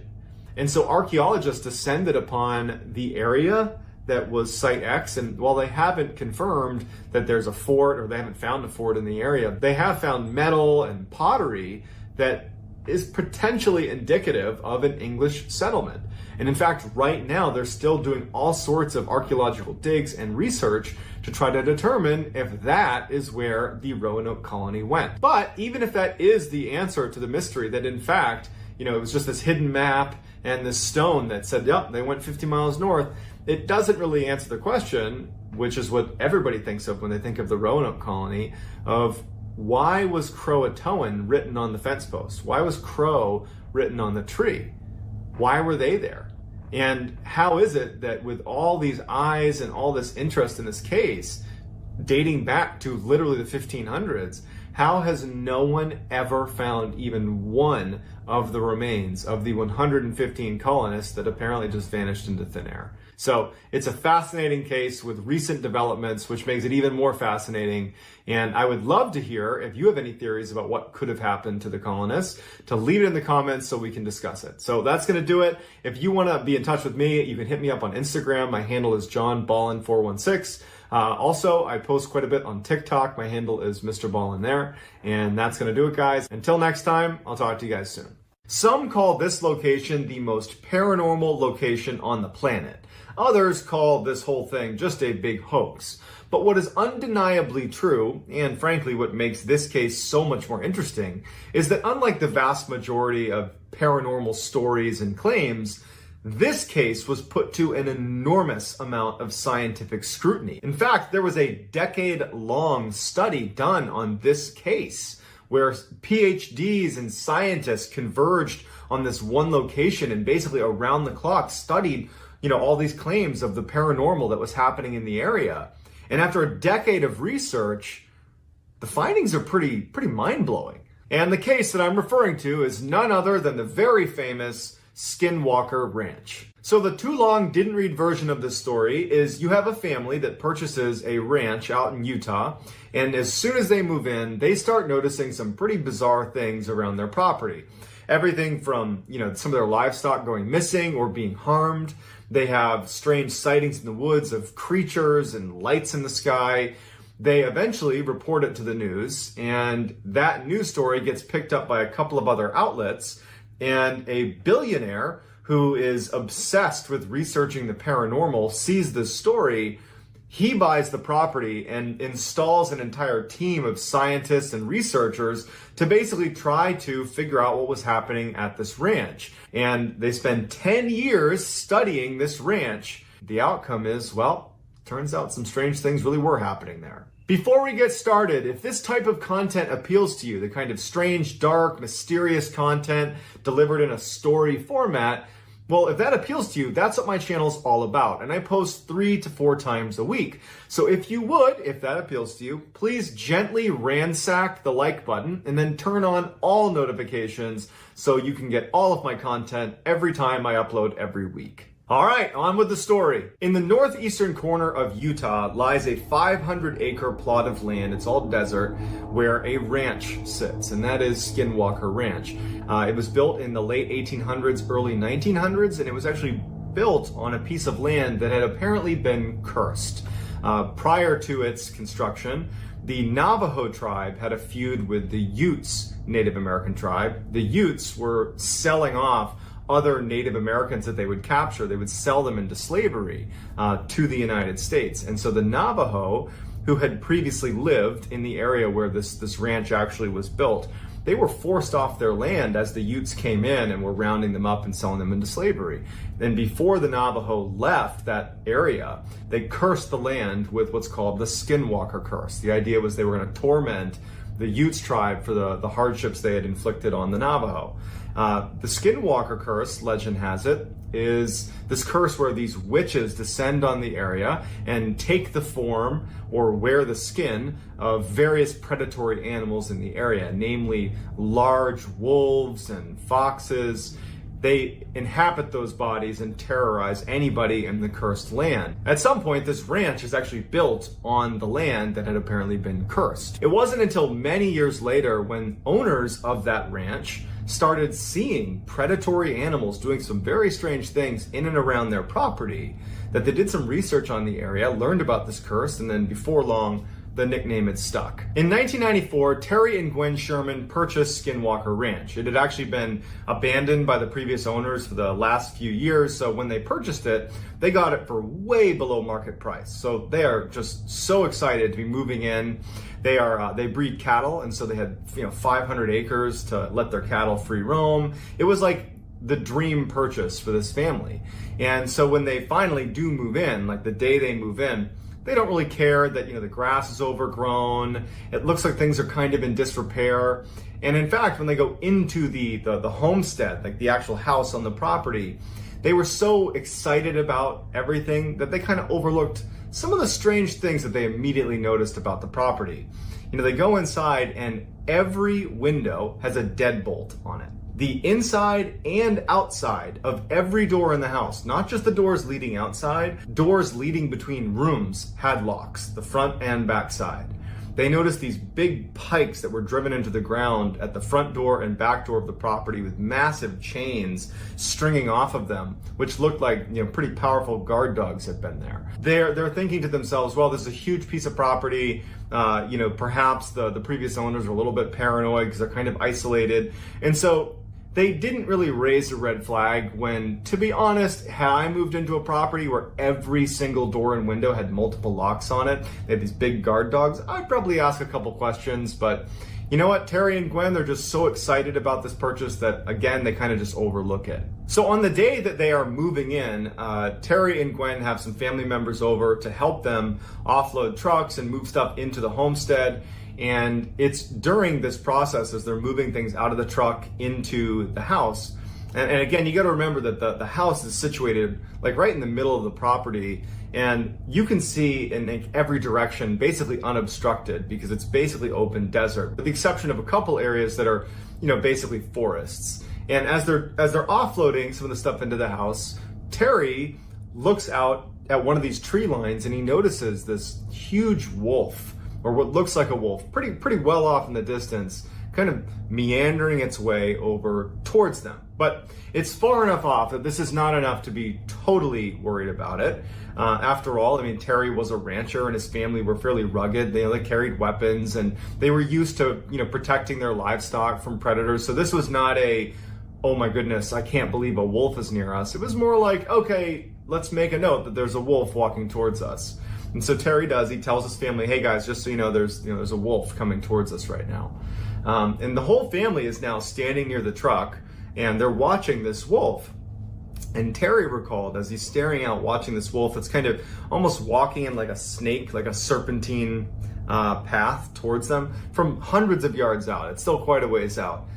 And so archaeologists descended upon the area that was Site X, and while they haven't confirmed that there's a fort or they haven't found a fort in the area, they have found metal and pottery that is potentially indicative of an English settlement. And in fact, right now, they're still doing all sorts of archaeological digs and research to try to determine if that is where the Roanoke colony went. But even if that is the answer to the mystery, that in fact, it was just this hidden map and this stone that said, yep, they went 50 miles north, it doesn't really answer the question, which is what everybody thinks of when they think of the Roanoke colony, of why was Croatoan written on the fence post? Why was Crow written on the tree? Why were they there? And how is it that with all these eyes and all this interest in this case, dating back to literally the 1500s, how has no one ever found even one of the remains of the 115 colonists that apparently just vanished into thin air? So it's a fascinating case with recent developments, which makes it even more fascinating. And I would love to hear if you have any theories about what could have happened to the colonists, to leave it in the comments so we can discuss it. So that's going to do it. If you want to be in touch with me, you can hit me up on Instagram. My handle is JohnBallen416. Also, I post quite a bit on TikTok. My handle is MrBallen there. And that's going to do it, guys. Until next time, I'll talk to you guys soon. Some call this location the most paranormal location on the planet. Others call this whole thing just a big hoax. But what is undeniably true, and frankly what makes this case so much more interesting, is that unlike the vast majority of paranormal stories and claims, this case was put to an enormous amount of scientific scrutiny. In fact, there was a decade-long study done on this case where PhDs and scientists converged on this one location and basically around the clock studied all these claims of the paranormal that was happening in the area. And after a decade of research, the findings are pretty mind-blowing. And the case that I'm referring to is none other than the very famous Skinwalker Ranch. So the too long didn't read version of this story is you have a family that purchases a ranch out in Utah, and as soon as they move in, they start noticing some pretty bizarre things around their property. Everything from, some of their livestock going missing or being harmed. They have strange sightings in the woods of creatures and lights in the sky. They eventually report it to the news, and that news story gets picked up by a couple of other outlets, and a billionaire who is obsessed with researching the paranormal sees this story. He buys the property and installs an entire team of scientists and researchers to basically try to figure out what was happening at this ranch. And they spend 10 years studying this ranch. The outcome is, well, turns out some strange things really were happening there. Before we get started, if this type of content appeals to you, the kind of strange, dark, mysterious content delivered in a story format, Well, if that appeals to you, that's what my channel's all about. And I post 3 to 4 times a week. So if that appeals to you, please gently ransack the like button and then turn on all notifications so you can get all of my content every time I upload every week. All right, on with the story. In the northeastern corner of Utah lies a 500-acre plot of land, it's all desert, where a ranch sits, and that is Skinwalker Ranch. It was built in the late 1800s, early 1900s, and it was actually built on a piece of land that had apparently been cursed. Prior to its construction, the Navajo tribe had a feud with the Utes Native American tribe. The Utes were selling off other Native Americans that they would capture. They would sell them into slavery to the United States. And so the Navajo, who had previously lived in the area where this ranch actually was built, they were forced off their land as the Utes came in and were rounding them up and selling them into slavery. Then before the Navajo left that area, they cursed the land with what's called the Skinwalker curse. The idea was they were going to torment the Utes tribe for the hardships they had inflicted on the Navajo. The Skinwalker curse, legend has it, is this curse where these witches descend on the area and take the form or wear the skin of various predatory animals in the area, namely large wolves and foxes. They inhabit those bodies and terrorize anybody in the cursed land. At some point, this ranch is actually built on the land that had apparently been cursed. It wasn't until many years later when owners of that ranch started seeing predatory animals doing some very strange things in and around their property that they did some research on the area, learned about this curse, and then before long, the nickname had stuck. In 1994, Terry and Gwen Sherman purchased Skinwalker Ranch. It had actually been abandoned by the previous owners for the last few years, so when they purchased it, they got it for way below market price. So they are just so excited to be moving in. They breed cattle, and so they had 500 acres to let their cattle free roam. It was like the dream purchase for this family. And so when they finally do move in, like the day they move in, they don't really care that the grass is overgrown. It looks like things are kind of in disrepair. And in fact, when they go into the homestead, like the actual house on the property, they were so excited about everything that they kind of overlooked some of the strange things that they immediately noticed about the property. They go inside and every window has a deadbolt on it. The inside and outside of every door in the house, not just the doors leading outside, doors leading between rooms had locks, the front and back side. They noticed these big pikes that were driven into the ground at the front door and back door of the property with massive chains stringing off of them, which looked like pretty powerful guard dogs had been there. They're thinking to themselves, well, this is a huge piece of property. Perhaps the previous owners are a little bit paranoid because they're kind of isolated. And so they didn't really raise a red flag when, to be honest, had I moved into a property where every single door and window had multiple locks on it, they had these big guard dogs, I'd probably ask a couple questions. But you know what? Terry and Gwen, they're just so excited about this purchase that, again, they kind of just overlook it. So on the day that they are moving in, Terry and Gwen have some family members over to help them offload trucks and move stuff into the homestead. And it's during this process as they're moving things out of the truck into the house. And again, you got to remember that the house is situated like right in the middle of the property, and you can see in every direction basically unobstructed because it's basically open desert, with the exception of a couple areas that are, basically forests. And as they're offloading some of the stuff into the house, Terry looks out at one of these tree lines and he notices this huge wolf, or what looks like a wolf, pretty well off in the distance, kind of meandering its way over towards them. But it's far enough off that this is not enough to be totally worried about it. After all, Terry was a rancher and his family were fairly rugged. They carried weapons and they were used to, protecting their livestock from predators. So this was not a, oh my goodness, I can't believe a wolf is near us. It was more like, okay, let's make a note that there's a wolf walking towards us. And so Terry he tells his family, hey guys, just so you know, there's a wolf coming towards us right now. And the whole family is now standing near the truck and they're watching this wolf. And Terry recalled as he's staring out watching this wolf, it's kind of almost walking in like a snake, like a serpentine path towards them from hundreds of yards out. It's still quite a ways out.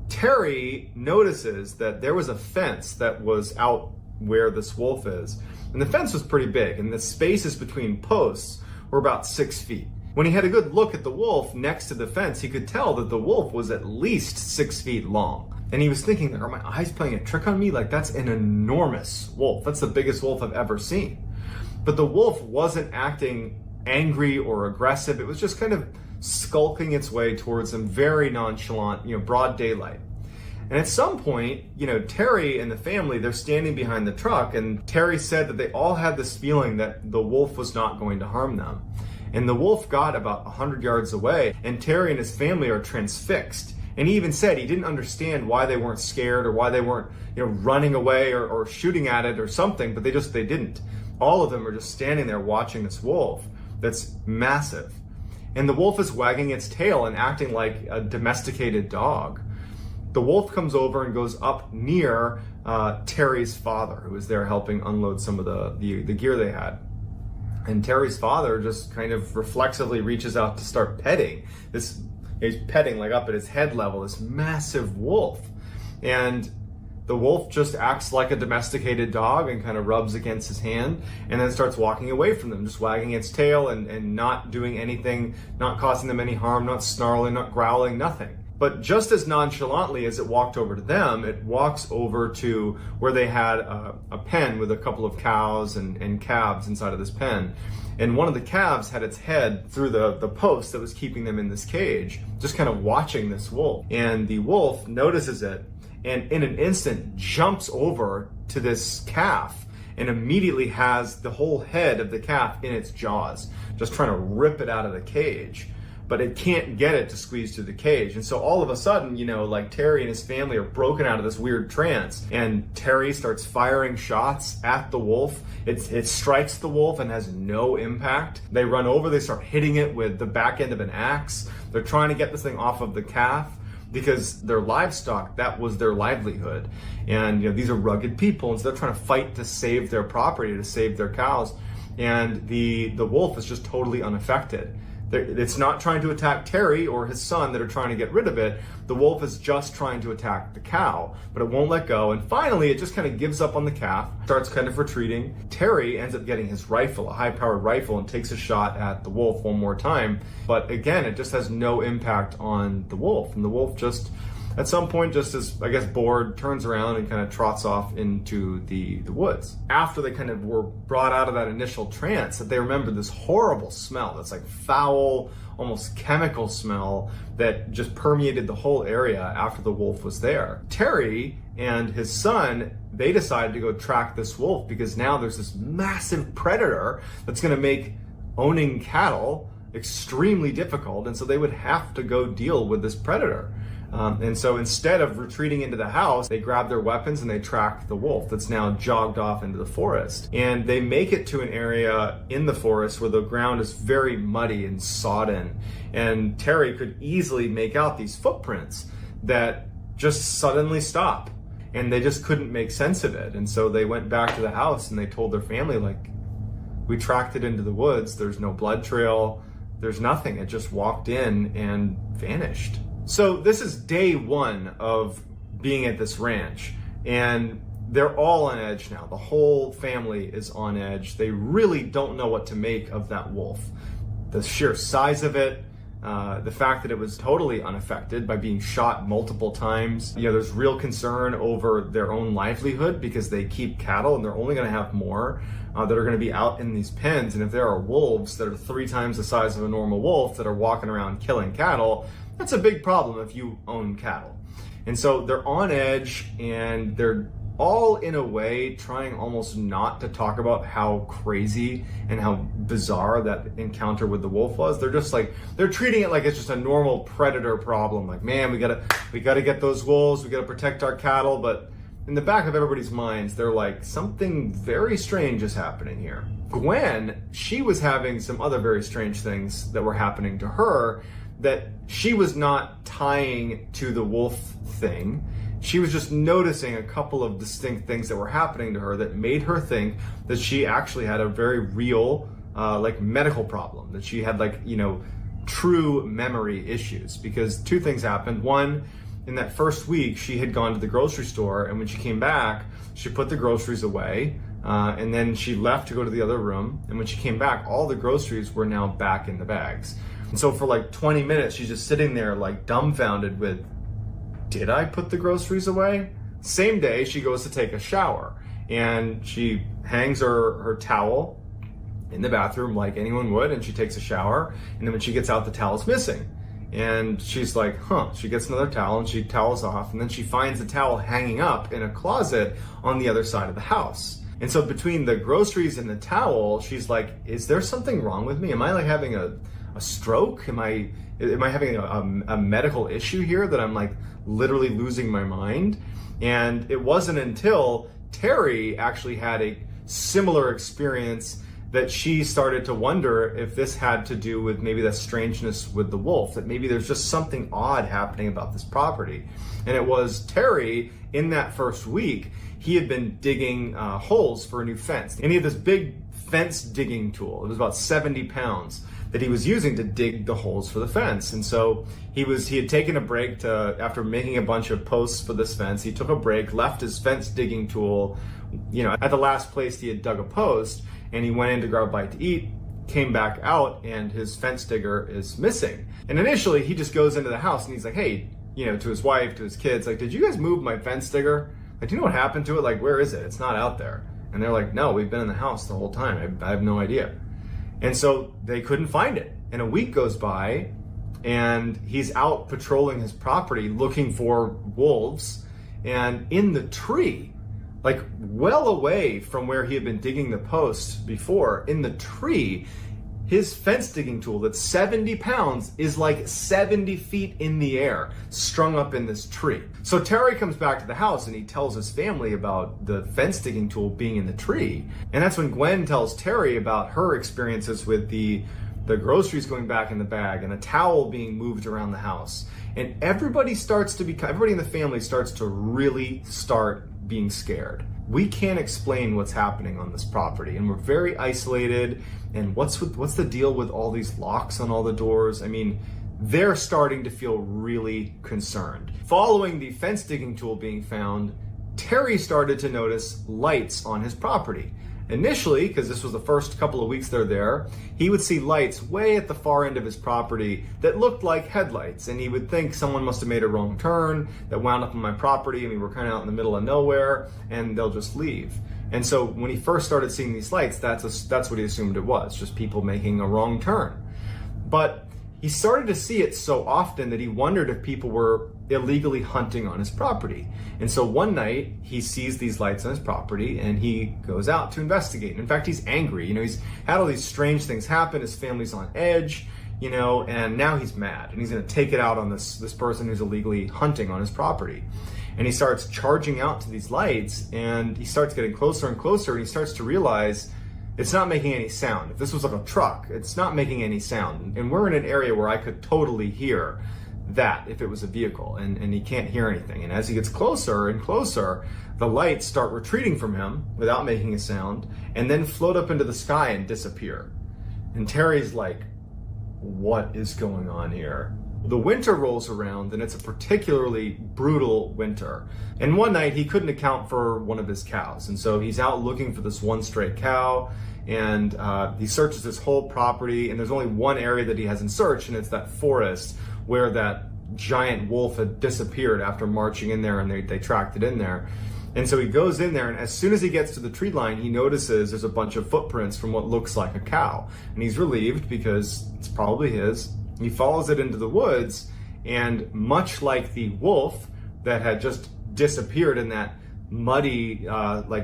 Terry notices that there was a fence that was out where this wolf is. And the fence was pretty big, and the spaces between posts were about 6 feet. When he had a good look at the wolf next to the fence, he could tell that the wolf was at least 6 feet long. And he was thinking, are my eyes playing a trick on me? Like, that's an enormous wolf. That's the biggest wolf I've ever seen. But the wolf wasn't acting angry or aggressive. It was just kind of skulking its way towards him, very nonchalant, broad daylight. And at some point, Terry and the family, they're standing behind the truck, and Terry said that they all had this feeling that the wolf was not going to harm them. And the wolf got about 100 yards away, and Terry and his family are transfixed. And he even said he didn't understand why they weren't scared or why they weren't, running away or shooting at it or something, but they didn't. All of them are just standing there watching this wolf that's massive. And the wolf is wagging its tail and acting like a domesticated dog. The wolf comes over and goes up near Terry's father, who was there helping unload some of the gear they had. And Terry's father just kind of reflexively reaches out to start petting this. He's petting like up at his head level, this massive wolf. And the wolf just acts like a domesticated dog and kind of rubs against his hand and then starts walking away from them, just wagging its tail and not doing anything, not causing them any harm, not snarling, not growling, nothing. But just as nonchalantly as it walked over to them, it walks over to where they had a pen with a couple of cows and calves inside of this pen. And one of the calves had its head through the post that was keeping them in this cage, just kind of watching this wolf. And the wolf notices it and in an instant jumps over to this calf and immediately has the whole head of the calf in its jaws, just trying to rip it out of the cage. But it can't get it to squeeze through the cage. And so all of a sudden, like Terry and his family are broken out of this weird trance, and Terry starts firing shots at the wolf. It strikes the wolf and has no impact. They run over, they start hitting it with the back end of an axe. They're trying to get this thing off of the calf because their livestock, that was their livelihood. And these are rugged people, and so they're trying to fight to save their property, to save their cows. And the wolf is just totally unaffected. It's not trying to attack Terry or his son that are trying to get rid of it. The wolf is just trying to attack the cow, but it won't let go. And finally, it just kind of gives up on the calf, starts kind of retreating. Terry ends up getting his rifle, a high-powered rifle, and takes a shot at the wolf one more time. But again, it just has no impact on the wolf. And the wolf just, at some point, just as, I guess, bored, turns around and kind of trots off into the woods. After they kind of were brought out of that initial trance, that they remembered this horrible smell that's like foul, almost chemical smell that just permeated the whole area after the wolf was there. Terry and his son, they decided to go track this wolf because now there's this massive predator that's going to make owning cattle extremely difficult, and so they would have to go deal with this predator. And so instead of retreating into the house, they grab their weapons and they track the wolf that's now jogged off into the forest. And they make it to an area in the forest where the ground is very muddy and sodden. And Terry could easily make out these footprints that just suddenly stop. And they just couldn't make sense of it. And so they went back to the house and they told their family, like, we tracked it into the woods. There's no blood trail. There's nothing. It just walked in and vanished. So this is day one of being at this ranch, and they're all on edge now. The whole family is on edge. They really don't know what to make of that wolf. The sheer size of it, the fact that it was totally unaffected by being shot multiple times. There's real concern over their own livelihood because they keep cattle and they're only going to have more that are going to be out in these pens. And if there are wolves that are 3 times the size of a normal wolf that are walking around killing cattle, that's a big problem if you own cattle. And so they're on edge, and they're all in a way trying almost not to talk about how crazy and how bizarre that encounter with the wolf was. They're just like, they're treating it like it's just a normal predator problem. Like, man, we gotta get those wolves, we gotta protect our cattle. But in the back of everybody's minds, they're like, something very strange is happening here. Gwen, she was having some other very strange things that were happening to her that she was not tying to the wolf thing. She was just noticing a couple of distinct things that were happening to her that made her think that she actually had a very real, medical problem, that she had true memory issues. Because 2 things happened. One, in that first week, she had gone to the grocery store, and when she came back, she put the groceries away, and then she left to go to the other room, and when she came back, all the groceries were now back in the bags. And so for like 20 minutes, she's just sitting there like dumbfounded with, did I put the groceries away? Same day, she goes to take a shower, and she hangs her towel in the bathroom like anyone would, and she takes a shower, and then when she gets out, the towel's missing. And she's like, she gets another towel and she towels off, and then she finds the towel hanging up in a closet on the other side of the house. And so between the groceries and the towel, she's like, is there something wrong with me? Am I like having a stroke? Am I having a medical issue here that I'm like literally losing my mind? And it wasn't until Terry actually had a similar experience that she started to wonder if this had to do with maybe the strangeness with the wolf, that maybe there's just something odd happening about this property. And it was Terry, in that first week, he had been digging holes for a new fence. And he had this big fence digging tool. It was about 70 pounds that he was using to dig the holes for the fence. And so he had taken a break after making a bunch of posts for this fence, he took a break, left his fence digging tool, at the last place he had dug a post, and he went in to grab a bite to eat, came back out, and his fence digger is missing. And initially, he just goes into the house and he's like, hey, to his wife, to his kids, like, did you guys move my fence digger? Like, do you know what happened to it? Like, where is it? It's not out there. And they're like, no, we've been in the house the whole time. I have no idea. And so they couldn't find it. And a week goes by, and he's out patrolling his property looking for wolves. And in the tree, like well away from where he had been digging the post before, in the tree, his fence digging tool that's 70 pounds is like 70 feet in the air, strung up in this tree. So Terry comes back to the house and he tells his family about the fence digging tool being in the tree. And that's when Gwen tells Terry about her experiences with the groceries going back in the bag and a towel being moved around the house. And everybody in the family starts to really start being scared. We can't explain what's happening on this property, and we're very isolated. And what's the deal with all these locks on all the doors? I mean, they're starting to feel really concerned. Following the fence digging tool being found, Terry started to notice lights on his property. Initially, because this was the first couple of weeks they're there, he would see lights way at the far end of his property that looked like headlights, and he would think someone must have made a wrong turn that wound up on my property, and we were kind of out in the middle of nowhere, and they'll just leave. And so when he first started seeing these lights, that's what he assumed it was, just people making a wrong turn. But he started to see it so often that he wondered if people were illegally hunting on his property. And so one night he sees these lights on his property and he goes out to investigate. In fact, he's angry. He's had all these strange things happen. His family's on edge, and now he's mad and he's going to take it out on this person who's illegally hunting on his property. And he starts charging out to these lights, and he starts getting closer and closer, and he starts to realize it's not making any sound. If this was like a truck, it's not making any sound. And we're in an area where I could totally hear that if it was a vehicle, and he can't hear anything. And as he gets closer and closer, the lights start retreating from him without making a sound, and then float up into the sky and disappear. And Terry's like, what is going on here? The winter rolls around, and it's a particularly brutal winter. And one night he couldn't account for one of his cows, and so he's out looking for this one stray cow, and he searches his whole property, and there's only one area that he hasn't searched, and it's that forest where that giant wolf had disappeared after marching in there, and they tracked it in there. And so he goes in there, and as soon as he gets to the tree line, he notices there's a bunch of footprints from what looks like a cow. And he's relieved because it's probably his. He follows it into the woods, and much like the wolf that had just disappeared in that muddy,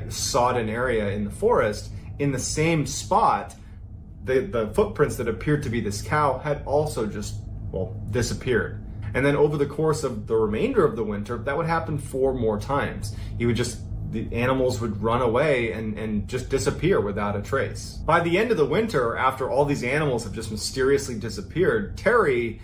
sodden area in the forest, in the same spot, the footprints that appeared to be this cow had also just, disappeared. And then over the course of the remainder of the winter, that would happen 4 more times. The animals would run away and just disappear without a trace. By the end of the winter, after all these animals have just mysteriously disappeared, Terry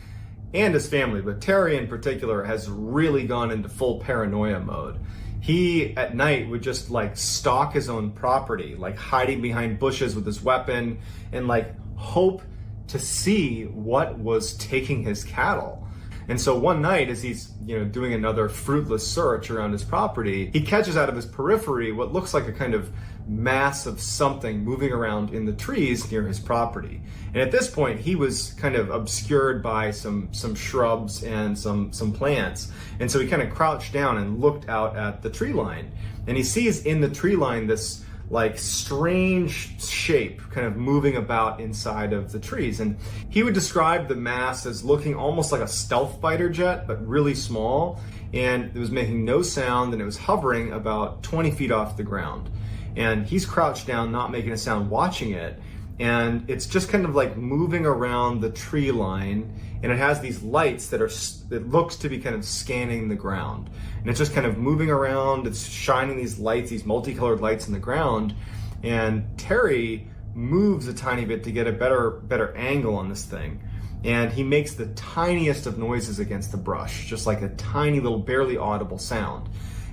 and his family, but Terry in particular, has really gone into full paranoia mode. He, at night, would just stalk his own property, hiding behind bushes with his weapon, and hope to see what was taking his cattle. And so one night, as he's doing another fruitless search around his property, he catches out of his periphery what looks like a kind of mass of something moving around in the trees near his property. And at this point, he was kind of obscured by some shrubs and some plants. And so he kind of crouched down and looked out at the tree line. And he sees in the tree line this like strange shape kind of moving about inside of the trees. And he would describe the mass as looking almost like a stealth fighter jet, but really small. And it was making no sound, and it was hovering about 20 feet off the ground. And he's crouched down, not making a sound, watching it. And it's just kind of like moving around the tree line, and it has these lights that it looks to be kind of scanning the ground. And it's just kind of moving around, it's shining these lights, these multicolored lights in the ground. And Terry moves a tiny bit to get a better angle on this thing. And he makes the tiniest of noises against the brush, just like a tiny little, barely audible sound.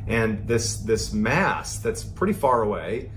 And this mass that's pretty far away,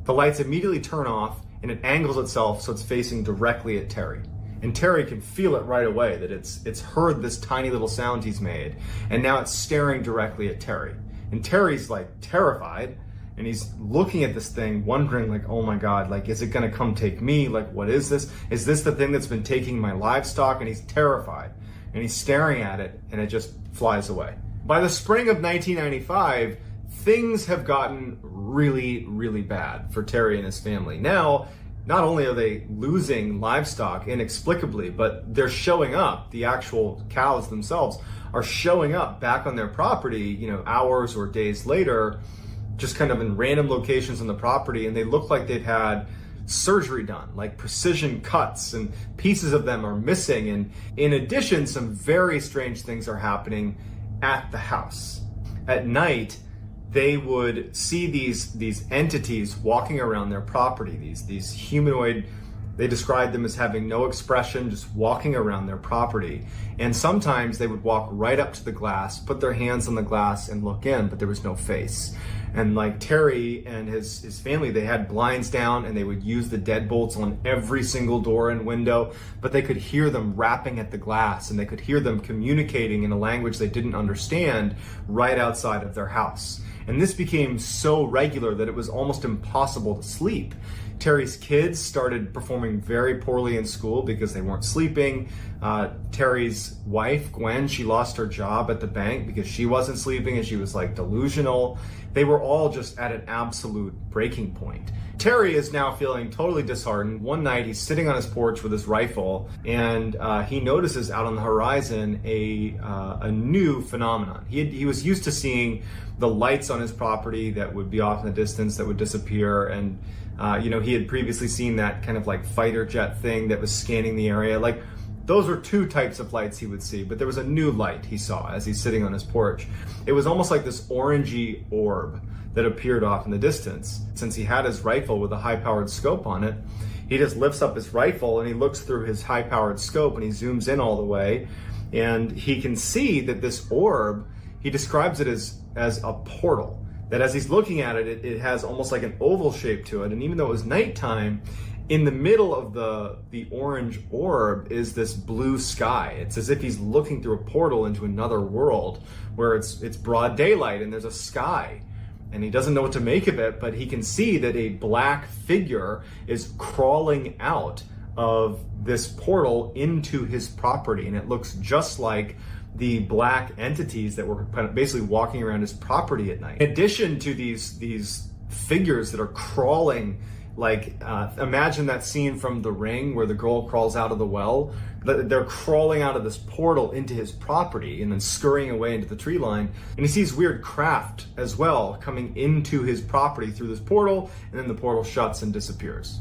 the lights immediately turn off, and it angles itself so it's facing directly at Terry. And Terry can feel it right away that it's heard this tiny little sound he's made, and now it's staring directly at Terry. And Terry's like terrified, and he's looking at this thing, wondering like, oh my God, like, is it gonna come take me? Like, what is this? Is this the thing that's been taking my livestock? And he's terrified, and he's staring at it, and it just flies away. By the spring of 1995, things have gotten really, really bad for Terry and his family. Now, not only are they losing livestock inexplicably, but they're showing up. The actual cows themselves are showing up back on their property, hours or days later, just kind of in random locations on the property, and they look like they've had surgery done, like precision cuts, and pieces of them are missing. And in addition, some very strange things are happening at the house. At night, they would see these entities walking around their property, these humanoid, they described them as having no expression, just walking around their property. And sometimes they would walk right up to the glass, put their hands on the glass and look in, but there was no face. And like Terry and his family, they had blinds down, and they would use the deadbolts on every single door and window, but they could hear them rapping at the glass, and they could hear them communicating in a language they didn't understand right outside of their house. And this became so regular that it was almost impossible to sleep. Terry's kids started performing very poorly in school because they weren't sleeping. Terry's wife, Gwen, she lost her job at the bank because she wasn't sleeping, and she was like delusional. They were all just at an absolute breaking point. Terry is now feeling totally disheartened. One night he's sitting on his porch with his rifle, and he notices out on the horizon a new phenomenon. He was used to seeing the lights on his property that would be off in the distance that would disappear, and he had previously seen that kind of like fighter jet thing that was scanning the area. Like, those were two types of lights he would see, but there was a new light he saw as he's sitting on his porch. It was almost like this orangey orb that appeared off in the distance. Since he had his rifle with a high-powered scope on it, he just lifts up his rifle and he looks through his high-powered scope, and he zooms in all the way, and he can see that this orb, he describes it as a portal. That as he's looking at it, it has almost like an oval shape to it, and even though it was nighttime, in the middle of the orange orb is this blue sky. It's as if he's looking through a portal into another world where it's broad daylight and there's a sky. And he doesn't know what to make of it, but he can see that a black figure is crawling out of this portal into his property. And it looks just like the black entities that were kind of basically walking around his property at night. In addition to these figures that are crawling, like imagine that scene from The Ring where the girl crawls out of the well. They're crawling out of this portal into his property and then scurrying away into the tree line. And he sees weird craft as well coming into his property through this portal, and then the portal shuts and disappears.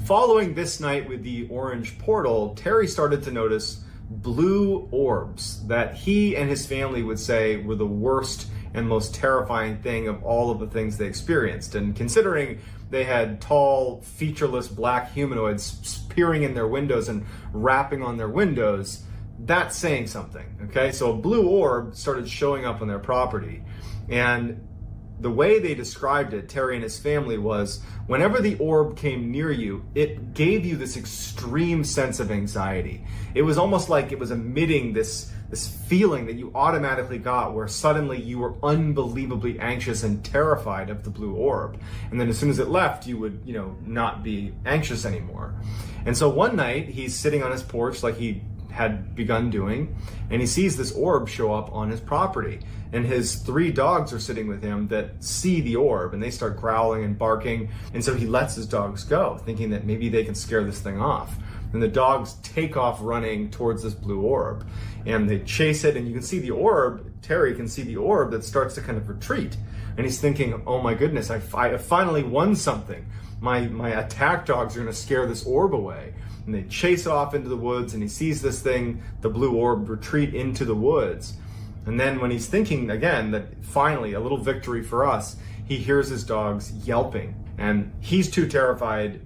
Following this night with the orange portal, Terry started to notice blue orbs that he and his family would say were the worst and most terrifying thing of all of the things they experienced. And considering they had tall, featureless black humanoids peering in their windows and rapping on their windows, that's saying something, okay? So a blue orb started showing up on their property, and the way they described it, Terry and his family, was whenever the orb came near you, it gave you this extreme sense of anxiety. It was almost like it was emitting this feeling that you automatically got, where suddenly you were unbelievably anxious and terrified of the blue orb. And then as soon as it left, you would, not be anxious anymore. And so one night he's sitting on his porch like he had begun doing, and he sees this orb show up on his property. And his 3 dogs are sitting with him that see the orb, and they start growling and barking. And so he lets his dogs go, thinking that maybe they can scare this thing off. And the dogs take off running towards this blue orb, and they chase it, and you can see the orb, Terry can see the orb that starts to kind of retreat. And he's thinking, oh my goodness, I finally won something. My attack dogs are gonna scare this orb away. And they chase off into the woods, and he sees this thing, the blue orb, retreat into the woods. And then when he's thinking again that finally a little victory for us, he hears his dogs yelping, and he's too terrified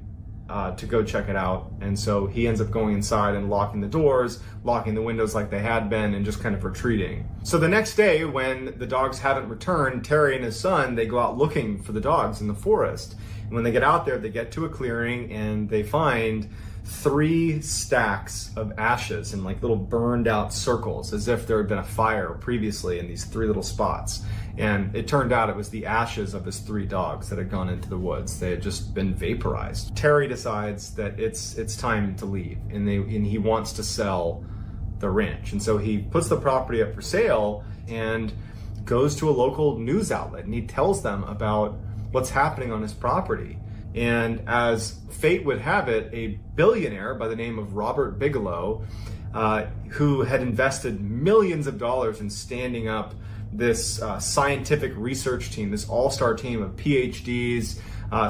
to go check it out. And so he ends up going inside and locking the doors, locking the windows like they had been, and just kind of retreating. So the next day, when the dogs haven't returned, Terry and his son, they go out looking for the dogs in the forest. And when they get out there, they get to a clearing, and they find 3 stacks of ashes in like little burned out circles, as if there had been a fire previously in these 3 little spots. And it turned out it was the ashes of his 3 dogs that had gone into the woods. They had just been vaporized. Terry decides that it's time to leave, and he wants to sell the ranch. And so he puts the property up for sale and goes to a local news outlet, and he tells them about what's happening on his property. And as fate would have it, a billionaire by the name of Robert Bigelow, who had invested millions of dollars in standing up this scientific research team, this all-star team of PhDs,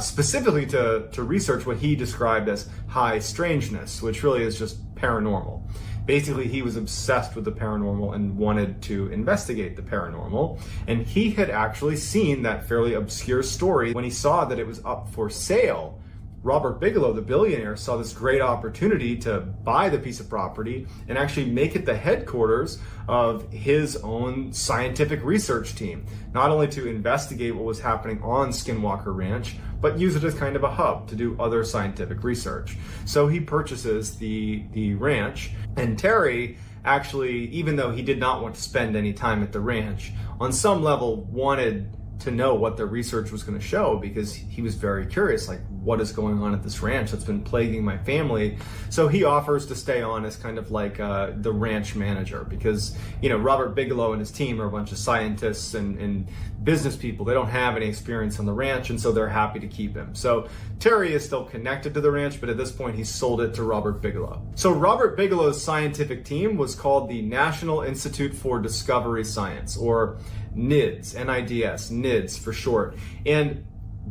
specifically to research what he described as high strangeness, which really is just paranormal. Basically, he was obsessed with the paranormal and wanted to investigate the paranormal. And he had actually seen that fairly obscure story. When he saw that it was up for sale, Robert Bigelow, the billionaire, saw this great opportunity to buy the piece of property and actually make it the headquarters of his own scientific research team. Not only to investigate what was happening on Skinwalker Ranch, but use it as kind of a hub to do other scientific research. So he purchases the ranch, and Terry actually, even though he did not want to spend any time at the ranch, on some level wanted to know what the research was going to show, because he was very curious, like, what is going on at this ranch that's been plaguing my family. So he offers to stay on as kind of like the ranch manager, because Robert Bigelow and his team are a bunch of scientists and business people. They don't have any experience on the ranch, and so they're happy to keep him. So Terry is still connected to the ranch, but at this point he's sold it to Robert Bigelow. So Robert Bigelow's scientific team was called the National Institute for Discovery Science, or NIDS, N-I-D-S, NIDS for short. And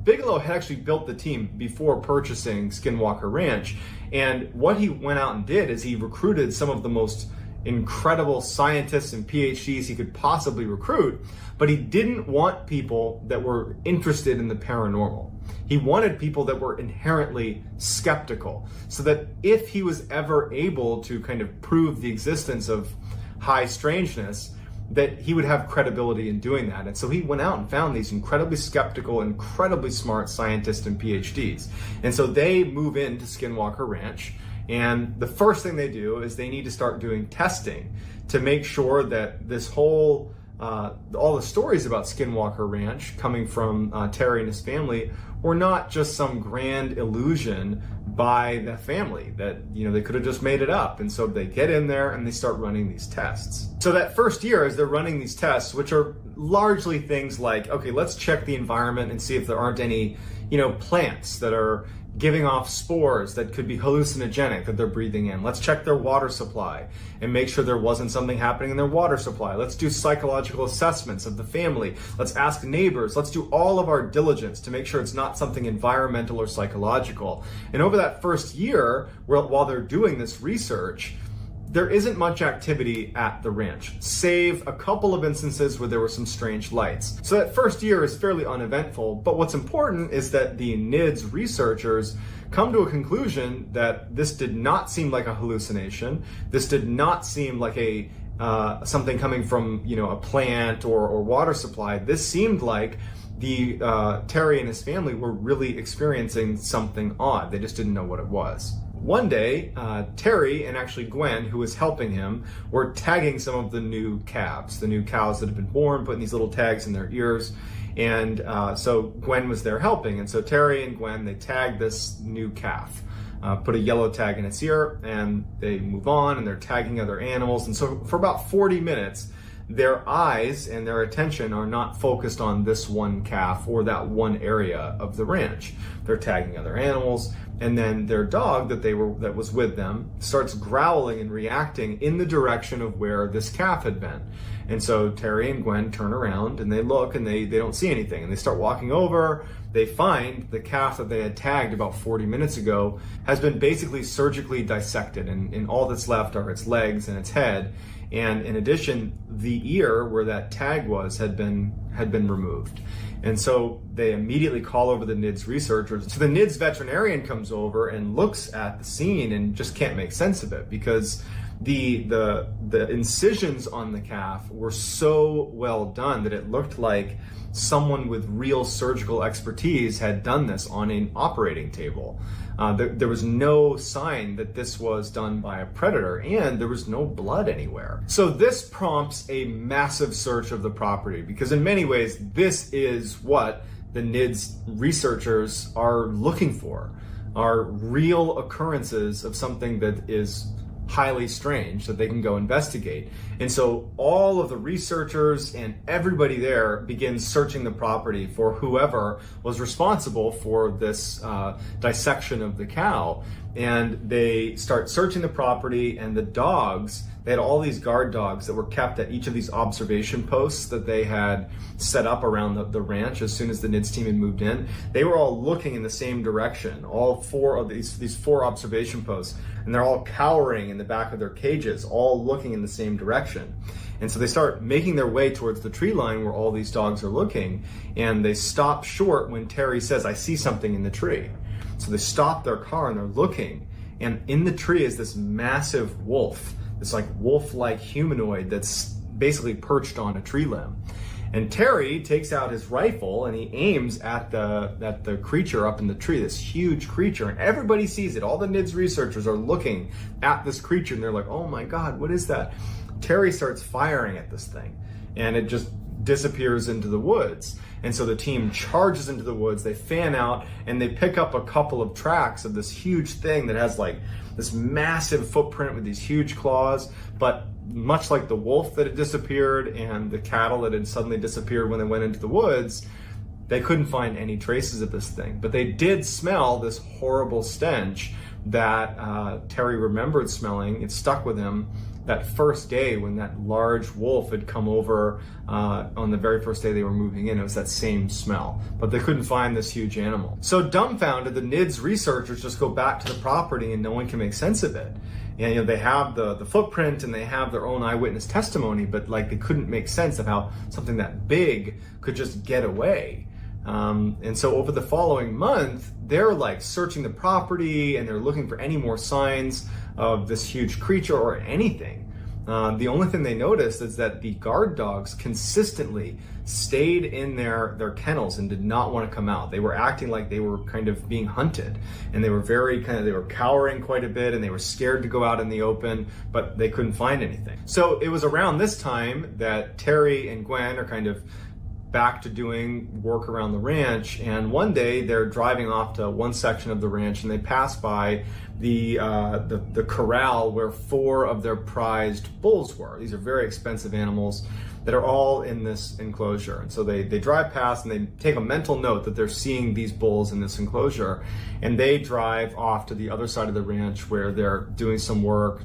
Bigelow had actually built the team before purchasing Skinwalker Ranch. And what he went out and did is he recruited some of the most incredible scientists and PhDs he could possibly recruit, but he didn't want people that were interested in the paranormal. He wanted people that were inherently skeptical, so that if he was ever able to kind of prove the existence of high strangeness, that he would have credibility in doing that. And so he went out and found these incredibly skeptical, incredibly smart scientists and PhDs. And so they move into Skinwalker Ranch, and the first thing they do is they need to start doing testing to make sure that this whole all the stories about Skinwalker Ranch coming from Terry and his family were not just some grand illusion by the family, that they could have just made it up. And so they get in there and they start running these tests. So that first year, as they're running these tests, which are largely things like, okay, let's check the environment and see if there aren't any plants that are giving off spores that could be hallucinogenic that they're breathing in. Let's check their water supply and make sure there wasn't something happening in their water supply. Let's do psychological assessments of the family. Let's ask neighbors. Let's do all of our diligence to make sure it's not something environmental or psychological. And over that first year, while they're doing this research, there isn't much activity at the ranch, save a couple of instances where there were some strange lights. So that first year is fairly uneventful, but what's important is that the NIDS researchers come to a conclusion that this did not seem like a hallucination. This did not seem like something coming from a plant or water supply. This seemed like Terry and his family were really experiencing something odd. They just didn't know what it was. One day, Terry and actually Gwen, who was helping him, were tagging some of the new calves, the new cows that had been born, putting these little tags in their ears. And so Gwen was there helping. And so Terry and Gwen, they tagged this new calf, put a yellow tag in its ear, and they move on and they're tagging other animals. And so for about 40 minutes, their eyes and their attention are not focused on this one calf or that one area of the ranch. They're tagging other animals, and then their dog that was with them starts growling and reacting in the direction of where this calf had been. And so Terry and Gwen turn around and they look and they don't see anything, and they start walking over. They find the calf that they had tagged about 40 minutes ago has been basically surgically dissected, and all that's left are its legs and its head. And in addition, the ear where that tag was had been removed. And so they immediately call over the NIDS researchers. So the NIDS veterinarian comes over and looks at the scene and just can't make sense of it, because the incisions on the calf were so well done that it looked like someone with real surgical expertise had done this on an operating table. There was no sign that this was done by a predator, and there was no blood anywhere. So this prompts a massive search of the property, because in many ways, this is what the NIDS researchers are looking for, are real occurrences of something that is highly strange that they can go investigate. And so all of the researchers and everybody there begins searching the property for whoever was responsible for this dissection of the cow. And they start searching the property, and the dogs, they had all these guard dogs that were kept at each of these observation posts that they had set up around the ranch as soon as the NIDS team had moved in. They were all looking in the same direction, all four of these four observation posts, and they're all cowering in the back of their cages, all looking in the same direction. And so they start making their way towards the tree line where all these dogs are looking, and they stop short when Terry says, "I see something in the tree." So they stop their car and they're looking, and in the tree is this massive wolf, this like wolf-like humanoid that's basically perched on a tree limb. And Terry takes out his rifle and he aims at the creature up in the tree, this huge creature, and everybody sees it. All the NIDS researchers are looking at this creature and they're like, "Oh my God, what is that?" Terry starts firing at this thing, and it just disappears into the woods. And so the team charges into the woods, they fan out, and they pick up a couple of tracks of this huge thing that has like this massive footprint with these huge claws. But much like the wolf that had disappeared and the cattle that had suddenly disappeared when they went into the woods, they couldn't find any traces of this thing. But they did smell this horrible stench that Terry remembered smelling. It stuck with him that first day when that large wolf had come over on the very first day they were moving in. It was that same smell, but they couldn't find this huge animal. So dumbfounded, the NIDS researchers just go back to the property and no one can make sense of it. And they have the footprint and they have their own eyewitness testimony, but like they couldn't make sense of how something that big could just get away. And so over the following month, they're like searching the property and they're looking for any more signs of this huge creature or anything. The only thing they noticed is that the guard dogs consistently stayed in their kennels and did not want to come out. They were acting like they were kind of being hunted, and they were they were cowering quite a bit, and they were scared to go out in the open, but they couldn't find anything. So it was around this time that Terry and Gwen are kind of back to doing work around the ranch, and one day they're driving off to one section of the ranch and they pass by the corral where 4 of their prized bulls were. These are very expensive animals that are all in this enclosure. And so they drive past and they take a mental note that they're seeing these bulls in this enclosure, and they drive off to the other side of the ranch where they're doing some work,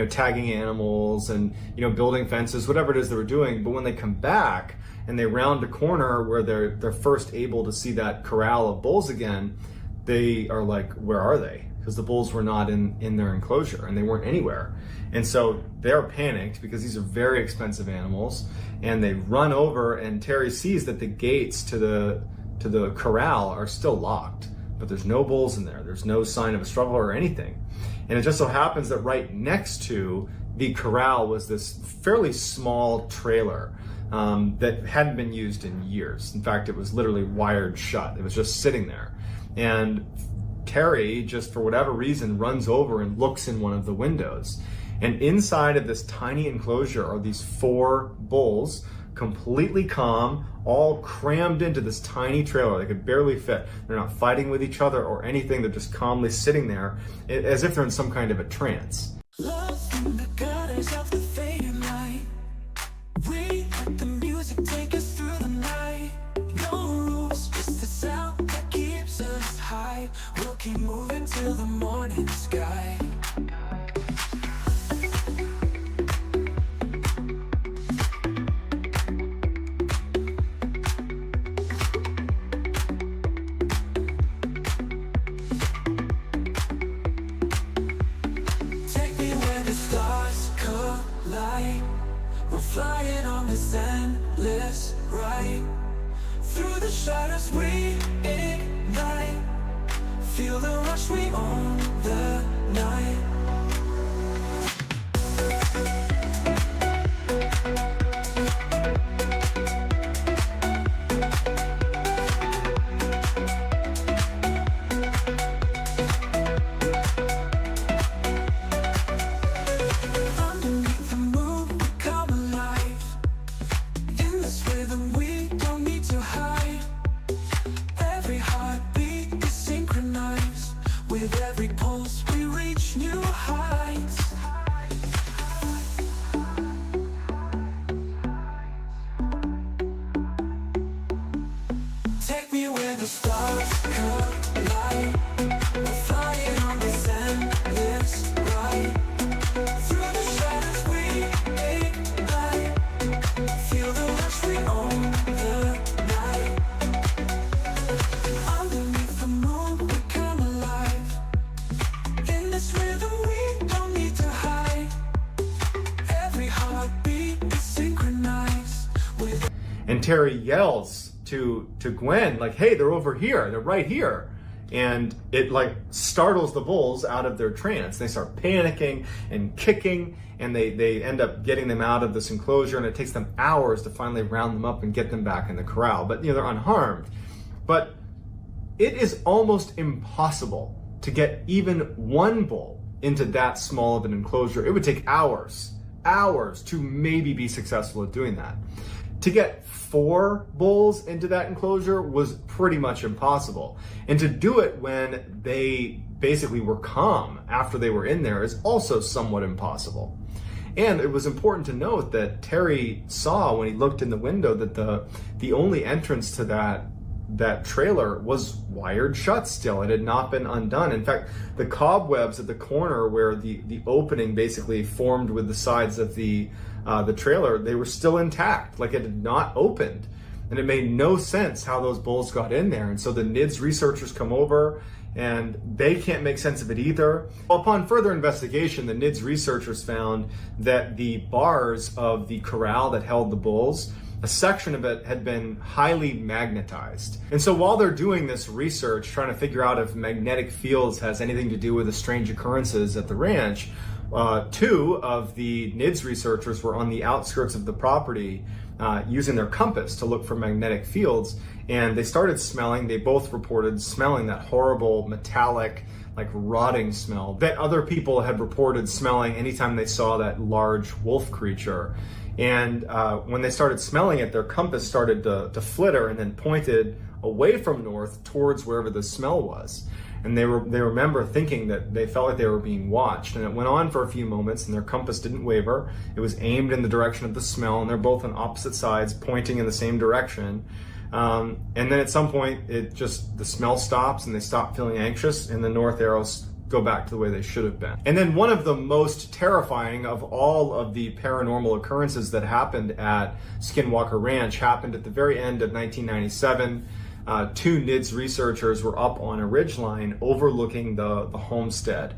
tagging animals and, building fences, whatever it is they were doing. But when they come back and they round a corner where they're first able to see that corral of bulls again, they are like, where are they? Because the bulls were not in their enclosure and they weren't anywhere. And so they're panicked because these are very expensive animals, and they run over, and Terry sees that the gates to the corral are still locked, but there's no bulls in there. There's no sign of a struggle or anything. And it just so happens that right next to the corral was this fairly small trailer. that hadn't been used in years. In fact, it was literally wired shut. It was just sitting there. And Terry, just for whatever reason, runs over and looks in one of the windows. And inside of this tiny enclosure are these 4 bulls, completely calm, all crammed into this tiny trailer. They could barely fit. They're not fighting with each other or anything. They're just calmly sitting there as if they're in some kind of a trance. Love from the gutters of the fading light. We let the music take us through the night. No rules, just the sound that keeps us high. We'll keep moving till the morning sky. We're flying on this endless ride. Through the shadows we ignite. Feel the rush, we own the night. With every pulse we reach new heights. Take me where the stars collide. We're flying on this endless ride. Through the shadows we ignite. Feel the rush, we own the night. Underneath the moon we come alive. In this rhythm we don't need to hide. Every heartbeat is synchronized with. And Terry yells to Gwen, like, hey, they're over here, they're right here. And it like startles the bulls out of their trance. They start panicking and kicking, and they end up getting them out of this enclosure, and it takes them hours to finally round them up and get them back in the corral. But they're unharmed. But it is almost impossible to get even one bull into that small of an enclosure. It would take hours to maybe be successful at doing that. To get 4 bulls into that enclosure was pretty much impossible. And to do it when they basically were calm after they were in there is also somewhat impossible. And it was important to note that Terry saw when he looked in the window that the only entrance to that trailer was wired shut still. It had not been undone. In fact, the cobwebs at the corner where the opening basically formed with the sides of the trailer, they were still intact, like it had not opened. And it made no sense how those bulls got in there. And so the NIDS researchers come over and they can't make sense of it either. Upon further investigation, the NIDS researchers found that the bars of the corral that held the bulls, a section of it had been highly magnetized. And so while they're doing this research, trying to figure out if magnetic fields has anything to do with the strange occurrences at the ranch, 2 of the NIDS researchers were on the outskirts of the property using their compass to look for magnetic fields, and they started smelling. They both reported smelling that horrible metallic, like rotting smell that other people had reported smelling anytime they saw that large wolf creature. And when they started smelling it, their compass started to flitter and then pointed away from north towards wherever the smell was. And they remember thinking that they felt like they were being watched. And it went on for a few moments, and their compass didn't waver. It was aimed in the direction of the smell, and they're both on opposite sides, pointing in the same direction. And then at some point, the smell stops, and they stop feeling anxious, and the north arrows go back to the way they should have been. And then one of the most terrifying of all of the paranormal occurrences that happened at Skinwalker Ranch happened at the very end of 1997. 2 NIDS researchers were up on a ridgeline overlooking the homestead.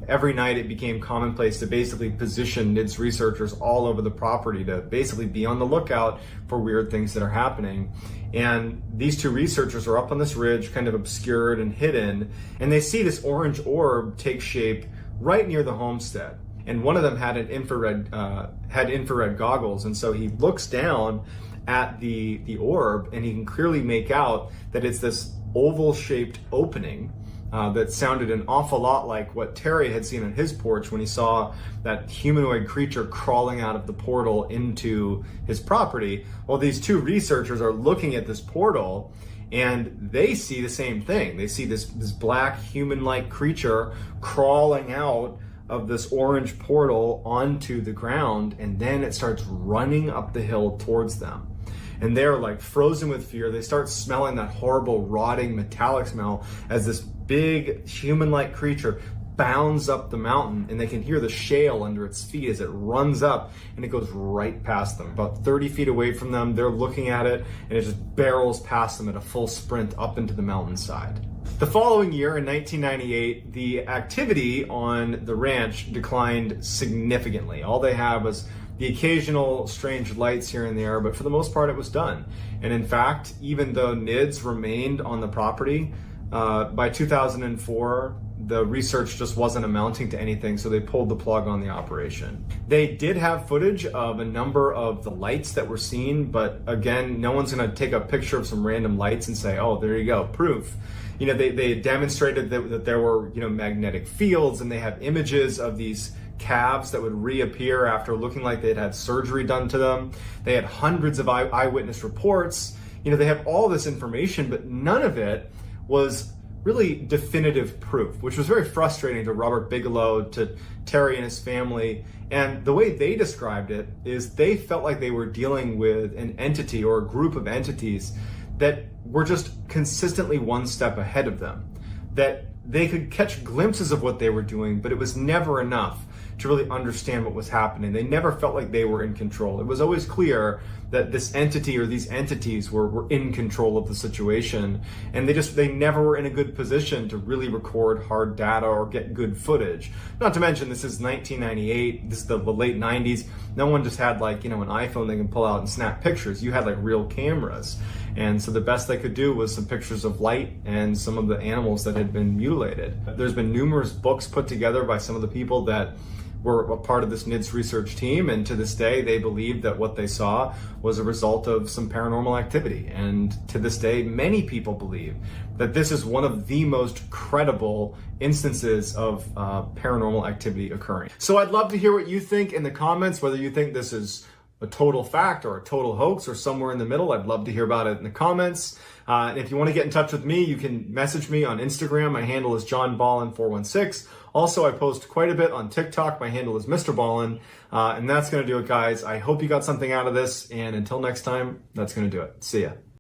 Every night it became commonplace to basically position NIDS researchers all over the property to basically be on the lookout for weird things that are happening. And these 2 researchers are up on this ridge, kind of obscured and hidden, and they see this orange orb take shape right near the homestead. and one of them had an infrared goggles, and so he looks down at the orb, and he can clearly make out that it's this oval-shaped opening that sounded an awful lot like what Terry had seen on his porch when he saw that humanoid creature crawling out of the portal into his property. Well, these two researchers are looking at this portal, and they see the same thing. They see this black human-like creature crawling out of this orange portal onto the ground, and then it starts running up the hill towards them. And they're like frozen with fear. They start smelling that horrible rotting metallic smell as this big human-like creature bounds up the mountain, and they can hear the shale under its feet as it runs up, and it goes right past them. About 30 feet away from them, they're looking at it, and it just barrels past them at a full sprint up into the mountainside. The following year, in 1998, the activity on the ranch declined significantly. All they had was the occasional strange lights here and there, but for the most part it was done. And in fact, even though NIDS remained on the property, by 2004, the research just wasn't amounting to anything, so they pulled the plug on the operation. They did have footage of a number of the lights that were seen, but again, no one's gonna take a picture of some random lights and say, oh, there you go, proof. You know, they demonstrated that there were, you know, magnetic fields, and they have images of these calves that would reappear after looking like they'd had surgery done to them. They had hundreds of eyewitness reports. You know, they have all this information, but none of it was really definitive proof, which was very frustrating to Robert Bigelow, to Terry and his family. And the way they described it is they felt like they were dealing with an entity or a group of entities that were just consistently one step ahead of them, that they could catch glimpses of what they were doing, but it was never enough to really understand what was happening. They never felt like they were in control. It was always clear that this entity or these entities were in control of the situation, and they never were in a good position to really record hard data or get good footage. Not to mention, this is 1998, this is the late 90s. No one just had, like, you know, an iPhone they can pull out and snap pictures. You had like real cameras. And so the best they could do was some pictures of light and some of the animals that had been mutilated. There's been numerous books put together by some of the people that were a part of this NIDS research team, and to this day they believe that what they saw was a result of some paranormal activity. And to this day, many people believe that this is one of the most credible instances of paranormal activity occurring. So I'd love to hear what you think in the comments, whether you think this is a total fact or a total hoax or somewhere in the middle. I'd love to hear about it in the comments. And if you want to get in touch with me, you can message me on Instagram. My handle is JohnBallen416. Also, I post quite a bit on TikTok. My handle is MrBallen. And that's going to do it, guys. I hope you got something out of this. And until next time, that's going to do it. See ya.